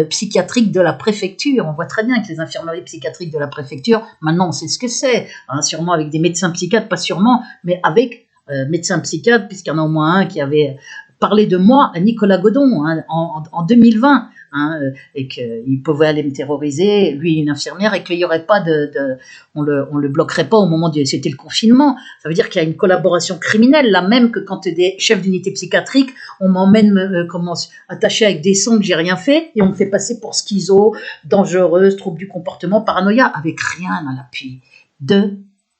psychiatrique de la préfecture. On voit très bien que les infirmeries psychiatriques de la préfecture, maintenant on sait ce que c'est, hein, sûrement avec des médecins psychiatres, pas sûrement, mais avec médecins psychiatres, puisqu'il y en a au moins un qui avait parlé de moi à Nicolas Godon, hein, en 2020, hein, et qu'il pouvait aller me terroriser, lui une infirmière, et qu'il n'y aurait pas on le bloquerait pas au moment c'était le confinement. Ça veut dire qu'il y a une collaboration criminelle, là même que quand des chefs d'unité psychiatrique, on m'emmène attaché avec des sons que j'ai rien fait, et on me fait passer pour schizo, dangereuse, trouble du comportement, paranoïa, avec rien à l'appui.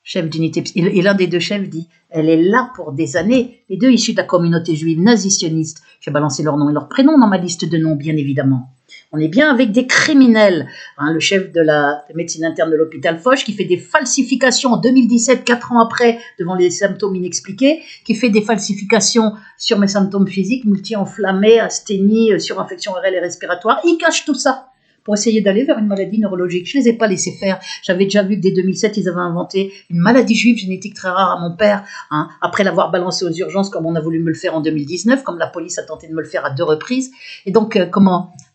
chef d'unité, et l'un des deux chefs dit, elle est là pour des années, les deux issus de la communauté juive nazi-sioniste. J'ai balancé leur nom et leur prénom dans ma liste de noms, bien évidemment. On est bien avec des criminels. Hein, le chef de la médecine interne de l'hôpital Foch, qui fait des falsifications en 2017, 4 ans après, devant les symptômes inexpliqués, qui fait des falsifications sur mes symptômes physiques, multi-enflammés, asthénie, surinfection orale et respiratoire. Il cache tout ça pour essayer d'aller vers une maladie neurologique. Je ne les ai pas laissés faire. J'avais déjà vu que dès 2007, ils avaient inventé une maladie juive génétique très rare à mon père, hein, après l'avoir balancé aux urgences comme on a voulu me le faire en 2019, comme la police a tenté de me le faire à 2 reprises. Et donc,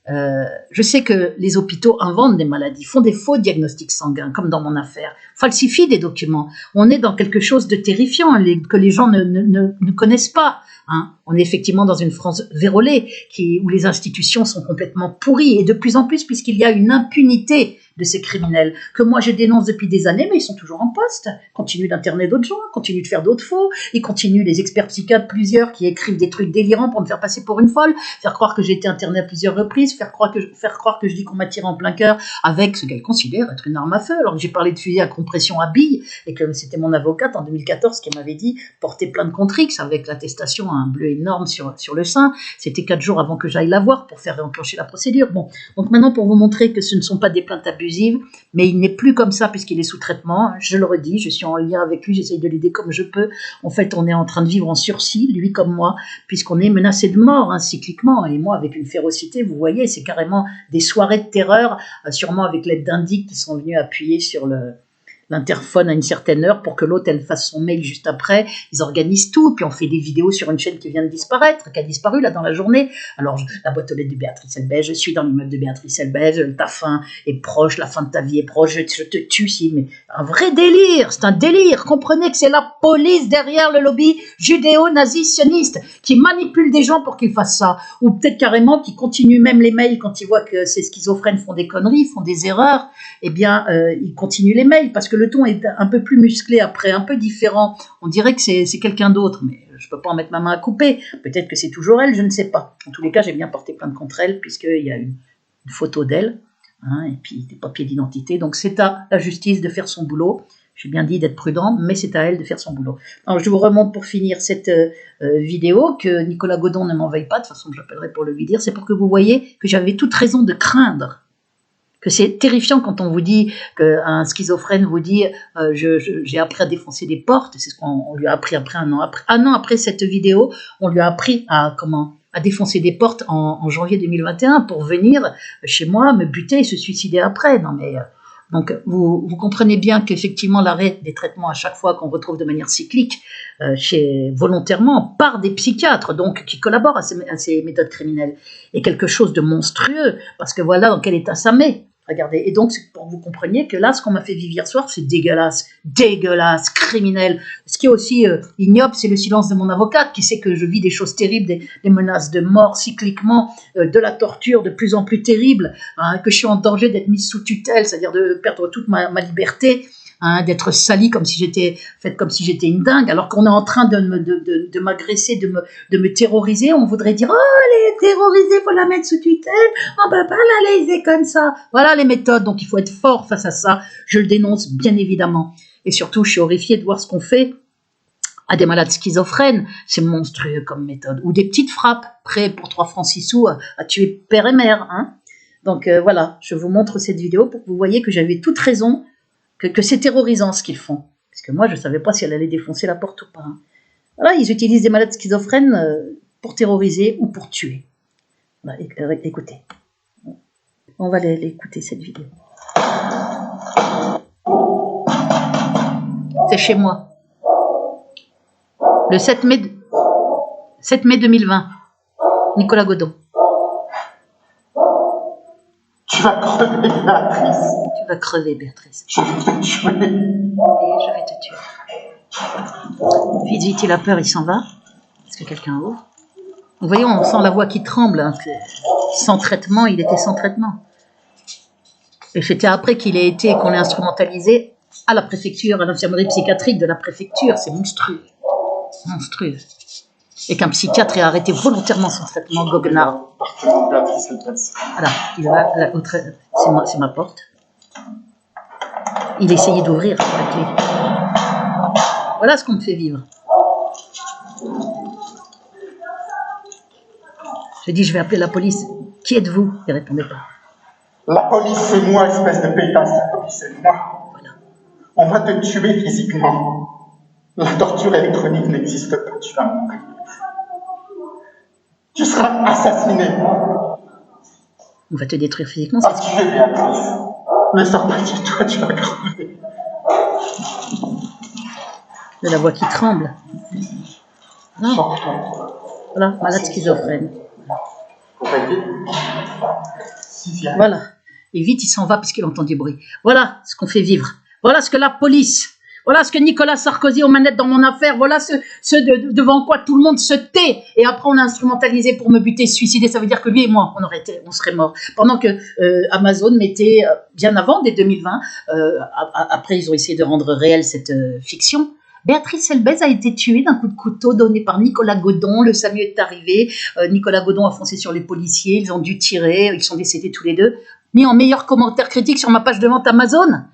je sais que les hôpitaux inventent des maladies, font des faux diagnostics sanguins, comme dans mon affaire, falsifient des documents. On est dans quelque chose de terrifiant, que les gens ne connaissent pas. Hein. On est effectivement dans une France vérolée, où les institutions sont complètement pourries, et de plus en plus, puisqu'il y a une impunité de ces criminels, que moi je dénonce depuis des années, mais ils sont toujours en poste, continuent d'interner d'autres gens, continuent de faire d'autres faux, ils continuent, les experts psychiatres, plusieurs, qui écrivent des trucs délirants pour me faire passer pour une folle, faire croire que j'ai été interné à plusieurs reprises, faire croire que je dis qu'on m'a tiré en plein cœur avec ce qu'elle considère être une arme à feu, alors que j'ai parlé de fusil à compression à billes, et que c'était mon avocate en 2014 qui m'avait dit porter plainte contre X, avec l'attestation à un bleu énorme sur le sein. C'était 4 jours avant que j'aille la voir pour faire enclencher la procédure. Bon, donc maintenant, pour vous montrer que ce ne sont pas des plaintes abusives, mais il n'est plus comme ça puisqu'il est sous traitement. Je le redis, je suis en lien avec lui, j'essaye de l'aider comme je peux. En fait, on est en train de vivre en sursis, lui comme moi, puisqu'on est menacé de mort, hein, cycliquement. Et moi, avec une férocité, vous voyez, c'est carrément des soirées de terreur, sûrement avec l'aide d'indiques qui sont venus appuyer sur l'interphone à une certaine heure pour que l'autre elle fasse son mail juste après. Ils organisent tout, puis on fait des vidéos sur une chaîne qui vient de disparaître, qui a disparu là dans la journée. Alors la boîte aux lettres de Béatrice Elbège, je suis dans l'immeuble de Béatrice Elbège, ta fin est proche, la fin de ta vie est proche, je te tue si, mais un vrai délire, c'est un délire. Comprenez que c'est la police derrière le lobby judéo-nazi-sioniste qui manipule des gens pour qu'ils fassent ça, ou peut-être carrément qui continue même les mails quand ils voient que ces schizophrènes font des conneries, font des erreurs, eh bien ils continuent les mails parce que le ton est un peu plus musclé après, un peu différent. On dirait que c'est quelqu'un d'autre, mais je ne peux pas en mettre ma main à couper. Peut-être que c'est toujours elle, je ne sais pas. En tous les cas, j'ai bien porté plainte contre elle, puisqu'il y a une photo d'elle, hein, et puis des papiers d'identité. Donc c'est à la justice de faire son boulot. J'ai bien dit d'être prudent, mais c'est à elle de faire son boulot. Alors, je vous remonte pour finir cette vidéo, que Nicolas Godon ne m'en veuille pas, de toute façon je l'appellerai pour le lui dire, c'est pour que vous voyez que j'avais toute raison de craindre, que c'est terrifiant quand on vous dit qu'un schizophrène vous dit j'ai appris à défoncer des portes, c'est ce qu'on lui a appris après un an après cette vidéo, on lui a appris à défoncer des portes en janvier 2021 pour venir chez moi me buter et se suicider après. Non mais donc vous comprenez bien qu'effectivement l'arrêt des traitements à chaque fois qu'on retrouve de manière cyclique volontairement par des psychiatres donc qui collaborent à ces méthodes criminelles est quelque chose de monstrueux, parce que voilà dans quel état ça met. Regardez, et donc c'est pour que vous compreniez que là, ce qu'on m'a fait vivre hier soir, c'est dégueulasse, criminel. Ce qui est aussi ignoble, c'est le silence de mon avocate, qui sait que je vis des choses terribles, des menaces de mort cycliquement, de la torture de plus en plus terrible, hein, que je suis en danger d'être mise sous tutelle, c'est-à-dire de perdre toute ma liberté, hein, d'être salie comme si j'étais une dingue, alors qu'on est en train de m'agresser, de me terroriser. On voudrait dire oh elle est terrorisée, faut la mettre sous tutelle, on peut pas la laisser comme ça. Voilà les méthodes, donc il faut être fort face à ça. Je le dénonce bien évidemment, et surtout je suis horrifiée de voir ce qu'on fait à des malades schizophrènes. C'est monstrueux comme méthode, ou des petites frappes prêts pour 3 francs 6 sous à tuer père et mère, hein. Donc voilà, je vous montre cette vidéo pour que vous voyez que j'avais toute raison, que c'est terrorisant ce qu'ils font. Parce que moi, je ne savais pas si elle allait défoncer la porte ou pas. Hein. Voilà, ils utilisent des malades schizophrènes pour terroriser ou pour tuer. Voilà, écoutez. On va l'écouter, cette vidéo. C'est chez moi. Le 7 mai 2020. Nicolas Godon. Tu vas crever, Béatrice. Tu vas crever, Béatrice. Je vais te tuer. Oui, je vais te tuer. Vite, il a peur, il s'en va. Est-ce que quelqu'un ouvre? Vous voyez, on sent la voix qui tremble. Hein. Sans traitement, il était sans traitement. Et c'était après qu'il ait été, qu'on l'ait instrumentalisé à la préfecture, à l'infirmerie psychiatrique de la préfecture. C'est monstrueux. Monstrueux. Et qu'un psychiatre ait arrêté volontairement son traitement goguenard. Voilà, il va, c'est ma porte. Il essayait d'ouvrir la clé. Voilà ce qu'on me fait vivre. J'ai dit, je vais appeler la police. Qui êtes-vous? Il ne répondait pas. La police, c'est moi, espèce de pétasse. La police, c'est moi. Voilà. On va te tuer physiquement. La torture électronique n'existe pas, tu vas mourir. Tu seras assassiné. On va te détruire physiquement. Ah, tu es Béatrice. Ne sors pas de toi, tu vas crever. De la voix qui tremble. Non. Sors-toi. Voilà, malade schizophrène. Voilà. Et vite, il s'en va parce qu'il entend du bruit. Voilà ce qu'on fait vivre. Voilà ce que la police, voilà ce que Nicolas Sarkozy aux manettes dans mon affaire, voilà devant quoi tout le monde se tait. Et après, on a instrumentalisé pour me buter, se suicider. Ça veut dire que lui et moi, on serait morts. Pendant que Amazon mettait, bien avant, dès 2020, après, ils ont essayé de rendre réelle cette fiction. Béatrice Elbez a été tuée d'un coup de couteau donné par Nicolas Godon. Le SAMU est arrivé. Nicolas Godon a foncé sur les policiers. Ils ont dû tirer. Ils sont décédés tous les deux. Mis en meilleur commentaire critique sur ma page de vente Amazon.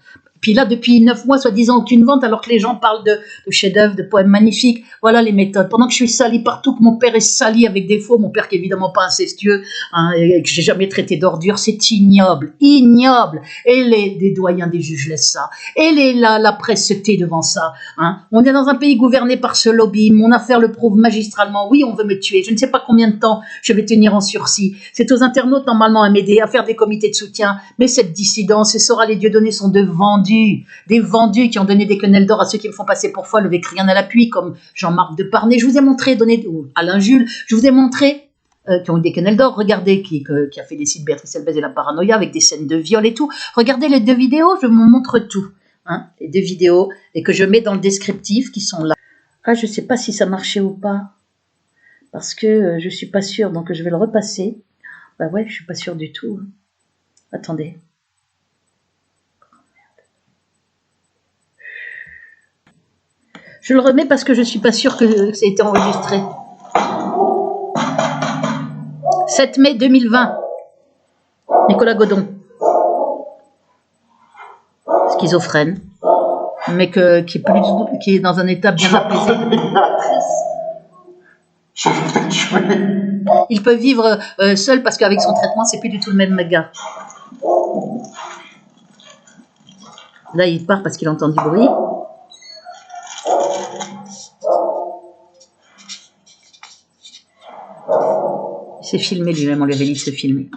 Puis là, depuis 9 mois, soi-disant aucune vente, alors que les gens parlent de chefs-d'œuvre, de poèmes magnifiques. Voilà les méthodes. Pendant que je suis salie partout, que mon père est sali avec des faux, mon père qui est évidemment pas incestueux, hein, et que j'ai jamais traité d'ordure, c'est ignoble, ignoble. Et des doyens des juges laissent ça. Et la presse se tait devant ça. Hein. On est dans un pays gouverné par ce lobby. Mon affaire le prouve magistralement. Oui, on veut me tuer. Je ne sais pas combien de temps je vais tenir en sursis. C'est aux internautes normalement à m'aider, à faire des comités de soutien. Mais cette dissidence, et Soral et Dieudonné sont de vendus. Des vendus qui ont donné des quenelles d'or à ceux qui me font passer pour folle avec rien à l'appui, comme Jean-Marc Deparnay. Je vous ai montré, ou Alain Jules, je vous ai montré qui ont eu des quenelles d'or. Regardez qui a fait des sites Béatrice Elbez et la paranoïa avec des scènes de viol et tout. Regardez les 2 vidéos, je vous montre tout. Hein, les 2 vidéos et que je mets dans le descriptif qui sont là. Ah, je ne sais pas si ça marchait ou pas parce que je ne suis pas sûre, donc je vais le repasser. Bah ouais, je ne suis pas sûre du tout. Attendez. Je le remets parce que je ne suis pas sûre que ça ait été enregistré. 7 mai 2020. Nicolas Godon. Schizophrène. Mais qui est dans un état bien apaisé. Je vais te tuer. Il peut vivre seul parce qu'avec son traitement, c'est plus du tout le même gars. Là, il part parce qu'il entend du bruit. Il s'est filmé lui-même, on lui avait dit de se filmer.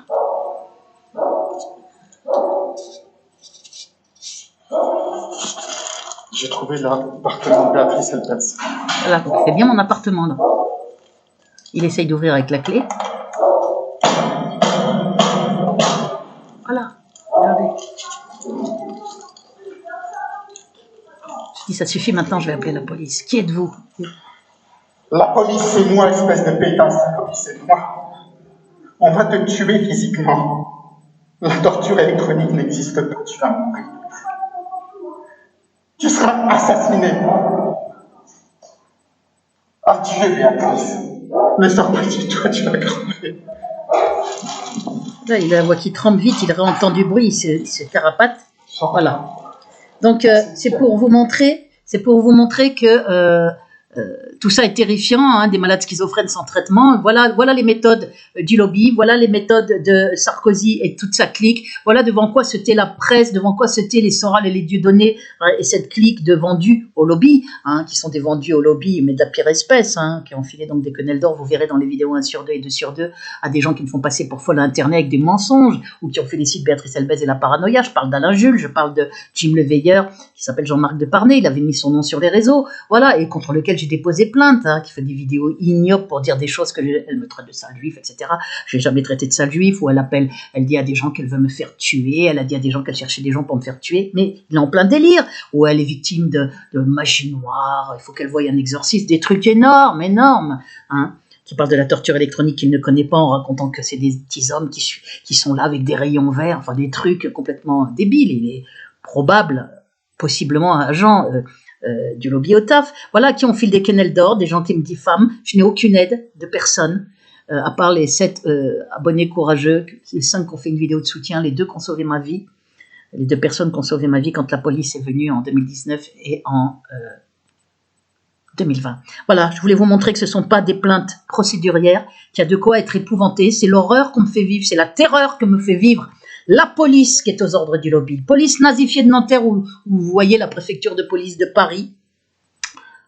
J'ai trouvé l'appartement de Béatrice Elbez. Voilà, c'est bien mon appartement là. Il essaye d'ouvrir avec la clé. Voilà, regardez. Je dis ça suffit maintenant, je vais appeler la police. Qui êtes-vous? La police, c'est moi, espèce de pétasse. La police, c'est moi. On va te tuer physiquement. La torture électronique n'existe pas, tu vas mourir. Tu seras assassiné. Ah, tu es Béatrice. Ne sors pas de toi, tu vas crever. Là, il a la voix qui tremble vite, il entend du bruit, il se carapate. Voilà. Donc, c'est pour vous montrer que tout ça est terrifiant, hein, des malades schizophrènes sans traitement. Voilà les méthodes du lobby, voilà les méthodes de Sarkozy et toute sa clique. Voilà devant quoi se tait la presse, devant quoi se tait les Soral et les Dieudonné et cette clique de vendus au lobby, hein, qui sont des vendus au lobby, mais de la pire espèce, hein, qui ont filé donc des quenelles d'or. Vous verrez dans les vidéos 1 sur 2 et 2 sur 2 à des gens qui me font passer pour folle à Internet avec des mensonges ou qui ont fait les sites Béatrice Elbez et la paranoïa. Je parle d'Alain Jules, je parle de Jim Leveilleur qui s'appelle Jean-Marc Deparnay. Il avait mis son nom sur les réseaux, voilà, et contre lequel j'ai déposé plainte, hein, qui fait des vidéos ignobles pour dire des choses elle me traite de sale juif, etc. Je n'ai jamais traité de sale juif, ou elle dit à des gens qu'elle veut me faire tuer, elle a dit à des gens qu'elle cherchait des gens pour me faire tuer, mais il est en plein délire, ou elle est victime de magie noire, il faut qu'elle voie un exorciste, des trucs énormes, hein, qui parle de la torture électronique qu'il ne connaît pas en racontant que c'est des petits hommes qui sont là avec des rayons verts, enfin des trucs complètement débiles. Il est probable, possiblement un agent du lobby au taf, voilà, qui ont filé des quenelles d'or, des gens qui me diffament. Je n'ai aucune aide de personne, à part les 7 abonnés courageux, les 5 qui ont fait une vidéo de soutien, les 2 qui ont sauvé ma vie, les 2 personnes qui ont sauvé ma vie quand la police est venue en 2019 et en 2020. Voilà, je voulais vous montrer que ce ne sont pas des plaintes procédurières, qu'il y a de quoi être épouvanté. C'est l'horreur qu'on me fait vivre, c'est la terreur que me fait vivre la police qui est aux ordres du lobby. Police nazifiée de Nanterre, où vous voyez la préfecture de police de Paris,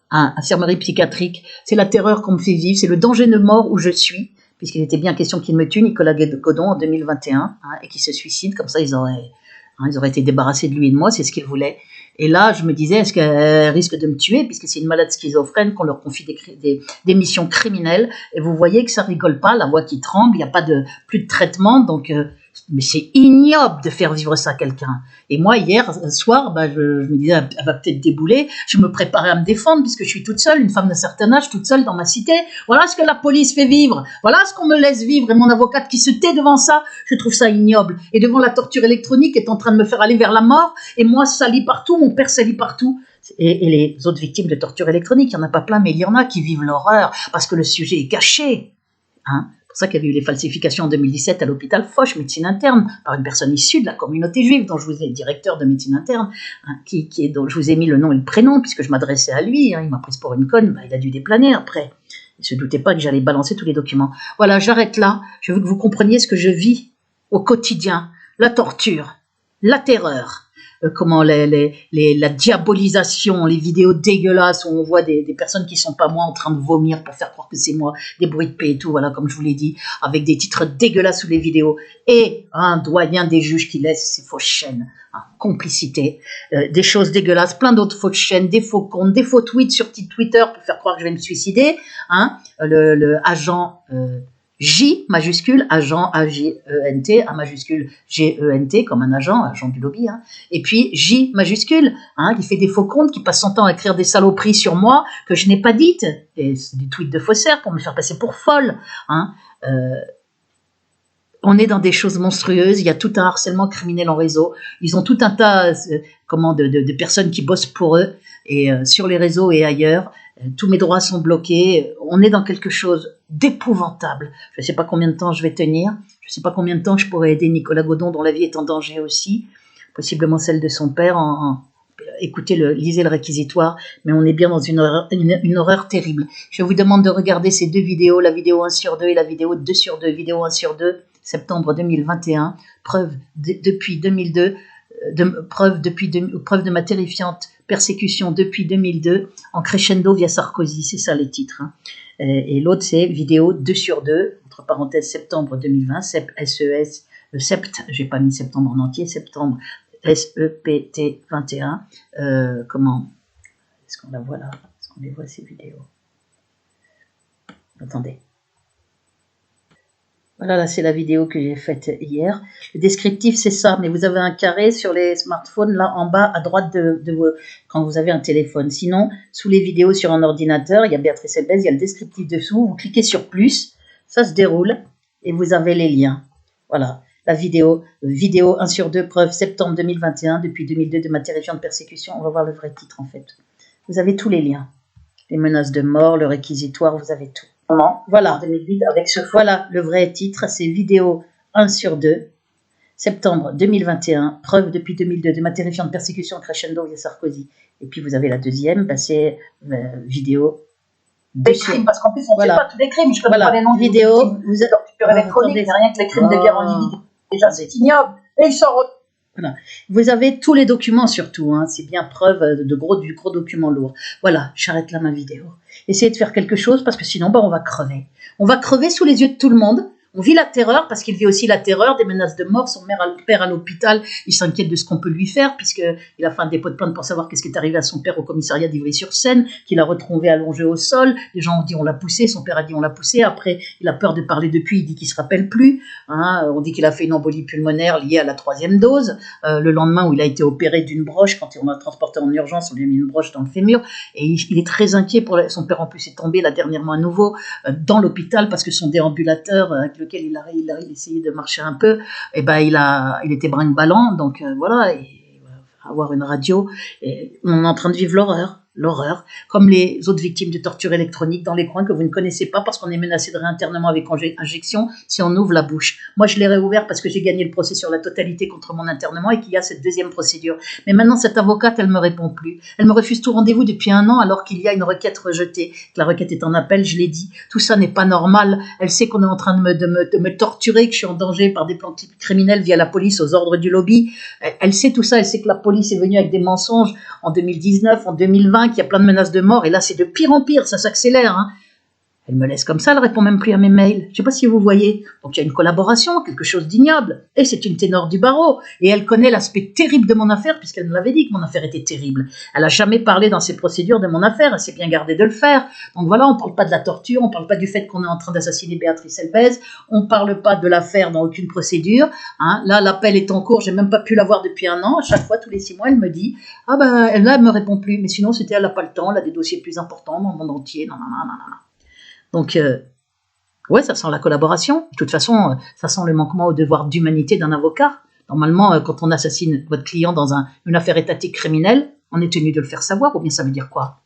infirmerie psychiatrique. C'est la terreur qu'on me fait vivre, c'est le danger de mort où je suis, puisqu'il était bien question qu'il me tue, Nicolas Godon, en 2021, et qu'il se suicide, comme ça ils auraient été débarrassés de lui et de moi, c'est ce qu'ils voulaient. Et là, je me disais, est-ce qu'elle risque de me tuer, puisque c'est une malade schizophrène, qu'on leur confie des missions criminelles, et vous voyez que ça rigole pas, la voix qui tremble, il n'y a pas plus de traitement, donc mais c'est ignoble de faire vivre ça à quelqu'un. Et moi, hier soir, je me disais, elle va peut-être débouler, je me préparais à me défendre, puisque je suis toute seule, une femme d'un certain âge, toute seule dans ma cité. Voilà ce que la police fait vivre, voilà ce qu'on me laisse vivre, et mon avocate qui se tait devant ça, je trouve ça ignoble. Et devant la torture électronique est en train de me faire aller vers la mort, et moi, sali partout, mon père sali partout. Et les autres victimes de torture électronique, il n'y en a pas plein, mais il y en a qui vivent l'horreur, parce que le sujet est caché. C'est pour ça qu'il y a eu les falsifications en 2017 à l'hôpital Foch, médecine interne, par une personne issue de la communauté juive, dont je vous ai directeur de médecine interne, dont je vous ai mis le nom et le prénom, puisque je m'adressais à lui, il m'a prise pour une conne, il a dû déplaner après. Il ne se doutait pas que j'allais balancer tous les documents. Voilà, j'arrête là, je veux que vous compreniez ce que je vis au quotidien, la torture, la terreur, comment la diabolisation, les vidéos dégueulasses où on voit des personnes qui sont pas moi en train de vomir pour faire croire que c'est moi, des bruits de paix et tout, voilà, comme je vous l'ai dit, avec des titres dégueulasses sous les vidéos, et un doyen des juges qui laisse ses fausses chaînes, complicité, des choses dégueulasses, plein d'autres fausses chaînes, des faux comptes, des faux tweets sur Twitter pour faire croire que je vais me suicider, le agent J majuscule, agent A-J-E-N-T, A majuscule G-E-N-T, comme un agent du lobby, et puis J majuscule, qui fait des faux comptes, qui passe son temps à écrire des saloperies sur moi que je n'ai pas dites, et c'est des tweets de faussaires pour me faire passer pour folle. On est dans des choses monstrueuses, il y a tout un harcèlement criminel en réseau, ils ont tout un tas de personnes qui bossent pour eux, et sur les réseaux et ailleurs, tous mes droits sont bloqués, on est dans quelque chose d'épouvantable. Je ne sais pas combien de temps je vais tenir, je ne sais pas combien de temps je pourrai aider Nicolas Godon, dont la vie est en danger aussi, possiblement celle de son père. Écoutez, lisez le réquisitoire, mais on est bien dans une horreur terrible. Je vous demande de regarder ces deux vidéos, la vidéo 1 sur 2 et la vidéo 2 sur 2, vidéo 1 sur 2, septembre 2021, preuve depuis 2002, preuve de ma terrifiante persécution depuis 2002, en crescendo via Sarkozy, c'est ça les titres. Et l'autre c'est vidéo 2 sur 2, entre parenthèses septembre 2020, SES, sept, j'ai pas mis septembre en entier, septembre, SEPT 21, comment, est-ce qu'on la voit là, est-ce qu'on les voit ces vidéos? Attendez. Voilà, là, c'est la vidéo que j'ai faite hier. Le descriptif, c'est ça, mais vous avez un carré sur les smartphones, là, en bas, à droite de vos, quand vous avez un téléphone. Sinon, sous les vidéos sur un ordinateur, il y a Béatrice Elbez, il y a le descriptif dessous, vous cliquez sur plus, ça se déroule, et vous avez les liens. Voilà, la vidéo 1 sur 2, preuve, septembre 2021, depuis 2002, de ma terrifiante persécution. On va voir le vrai titre, en fait. Vous avez tous les liens. Les menaces de mort, le réquisitoire, vous avez tout. Voilà, voilà, le vrai titre, c'est vidéo 1 sur 2, septembre 2021, preuve depuis 2002 de ma terrifiante persécution crescendo via Sarkozy. Et puis vous avez la deuxième, c'est vidéo des crimes, parce qu'en plus on ne sait pas tous les crimes, je connais pas les noms vidéo, vous êtes torture électronique, mais rien que les crimes de guerre en Libye, déjà c'est ignoble, et ils sortent. Voilà. Vous avez tous les documents surtout, c'est bien preuve du gros document lourd. Voilà, j'arrête là ma vidéo. Essayez de faire quelque chose parce que sinon on va crever. On va crever sous les yeux de tout le monde. On vit la terreur parce qu'il vit aussi la terreur des menaces de mort. Son père à l'hôpital, il s'inquiète de ce qu'on peut lui faire puisqu'il a fait un dépôt de plainte pour savoir qu'est-ce qui est arrivé à son père au commissariat d'Ivry-sur-Seine, qu'il a retrouvé allongé au sol. Les gens ont dit on l'a poussé, son père a dit on l'a poussé. Après, il a peur de parler depuis, il dit qu'il se rappelle plus. On dit qu'il a fait une embolie pulmonaire liée à la 3e dose. Le lendemain où il a été opéré d'une broche, quand on l'a transporté en urgence, on lui a mis une broche dans le fémur. Et il est très inquiet pour son père en plus est tombé là dernièrement à nouveau dans l'hôpital parce que son déambulateur avec lequel il essayait de marcher un peu, et il était brinque-ballant, donc voilà, et avoir une radio, et on est en train de vivre l'horreur. l'horreur, comme les autres victimes de torture électronique dans les coins que vous ne connaissez pas parce qu'on est menacé de réinternement avec injection si on ouvre la bouche. Moi, je l'ai réouvert parce que j'ai gagné le procès sur la totalité contre mon internement et qu'il y a cette deuxième procédure. Mais maintenant, cette avocate, elle me répond plus. Elle me refuse tout rendez-vous depuis 1 an alors qu'il y a une requête rejetée. Que la requête est en appel, je l'ai dit. Tout ça n'est pas normal. Elle sait qu'on est en train de me torturer, que je suis en danger par des plans criminels via la police aux ordres du lobby. Elle sait tout ça. Elle sait que la police est venue avec des mensonges en 2019, en 2020, qu'il y a plein de menaces de mort, et là c'est de pire en pire, ça s'accélère. Hein. Elle me laisse comme ça, elle répond même plus à mes mails. Je ne sais pas si vous voyez. Donc il y a une collaboration, quelque chose d'ignoble. Et c'est une ténor du barreau. Et elle connaît l'aspect terrible de mon affaire, puisqu'elle me l'avait dit que mon affaire était terrible. Elle n'a jamais parlé dans ses procédures de mon affaire, elle s'est bien gardée de le faire. Donc voilà, on ne parle pas de la torture, on ne parle pas du fait qu'on est en train d'assassiner Béatrice Elbez, on ne parle pas de l'affaire dans aucune procédure. Hein. Là, l'appel est en cours, j'ai même pas pu l'avoir depuis 1 an. À chaque fois, tous les 6 mois, elle me dit « Ah ben, là, elle me répond plus. Mais sinon, elle n'a pas le temps, elle a des dossiers plus importants dans le monde entier. » Donc, ouais, ça sent la collaboration. De toute façon, ça sent le manquement au devoir d'humanité d'un avocat. Normalement, quand on assassine votre client dans une affaire étatique criminelle, on est tenu de le faire savoir, ou bien ça veut dire quoi?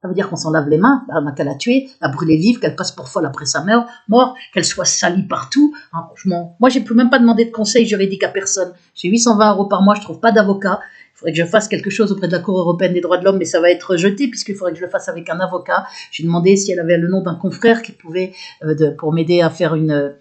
Ça veut dire qu'on s'en lave les mains, on n'a qu'à la tuer, la brûler vive, qu'elle passe pour folle après sa mort, qu'elle soit salie partout. Hein, franchement, moi, j'ai même pas demandé de conseil juridique à personne. J'ai 820 € par mois, je trouve pas d'avocat. Il faudrait que je fasse quelque chose auprès de la Cour européenne des droits de l'homme, mais ça va être rejeté puisqu'il faudrait que je le fasse avec un avocat. J'ai demandé si elle avait le nom d'un confrère qui pouvait, pour m'aider à faire une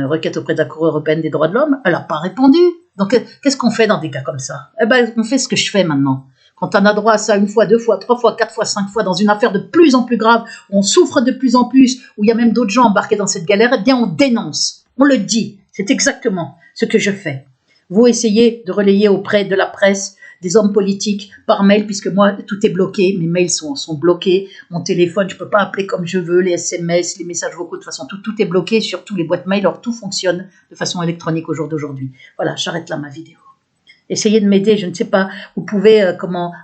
requête auprès de la Cour européenne des droits de l'homme. Elle n'a pas répondu. Donc, qu'est-ce qu'on fait dans des cas comme ça? Eh ben, on fait ce que je fais maintenant. Quand on a droit à ça 1 fois, 2 fois, 3 fois, 4 fois, 5 fois, dans une affaire de plus en plus grave, où on souffre de plus en plus, où il y a même d'autres gens embarqués dans cette galère, eh bien, on dénonce. On le dit. C'est exactement ce que je fais. Vous essayez de relayer auprès de la presse, des hommes politiques par mail, puisque moi, tout est bloqué, mes mails sont bloqués, mon téléphone, je ne peux pas appeler comme je veux, les SMS, les messages vocaux, de toute façon, tout est bloqué, surtout les boîtes mail, alors tout fonctionne de façon électronique au jour d'aujourd'hui. Voilà, j'arrête là ma vidéo. Essayez de m'aider, je ne sais pas, vous pouvez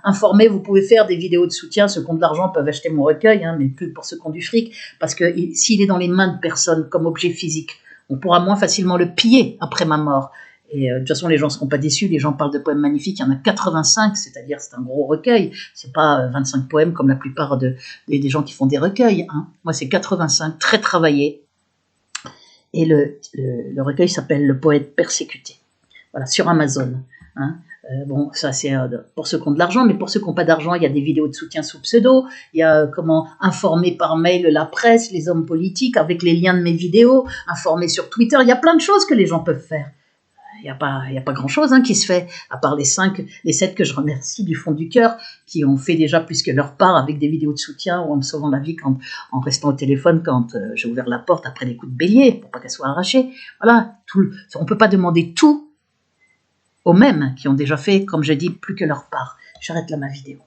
informer, vous pouvez faire des vidéos de soutien, ceux qui ont de l'argent peuvent acheter mon recueil, hein, mais plus pour ceux qui ont du fric, parce que s'il est dans les mains de personnes comme objet physique, on pourra moins facilement le piller après ma mort. Et de toute façon, les gens ne seront pas déçus, les gens parlent de poèmes magnifiques, il y en a 85, c'est-à-dire c'est un gros recueil, c'est pas 25 poèmes comme la plupart des gens qui font des recueils. Hein. Moi, c'est 85, très travaillé, et le recueil s'appelle « Le poète persécuté ». Voilà, sur Amazon. Hein. Bon, ça c'est pour ceux qui ont de l'argent, mais pour ceux qui n'ont pas d'argent, il y a des vidéos de soutien sous pseudo, il y a comment informer par mail la presse, les hommes politiques, avec les liens de mes vidéos, informer sur Twitter, il y a plein de choses que les gens peuvent faire. Il n'y a pas grand-chose qui se fait, à part les 7 que je remercie du fond du cœur, qui ont fait déjà plus que leur part avec des vidéos de soutien ou en me sauvant la vie en restant au téléphone quand j'ai ouvert la porte après des coups de bélier, pour pas qu'elle soit arrachée. Voilà, on ne peut pas demander tout aux mêmes qui ont déjà fait, comme je dis, plus que leur part. J'arrête là ma vidéo.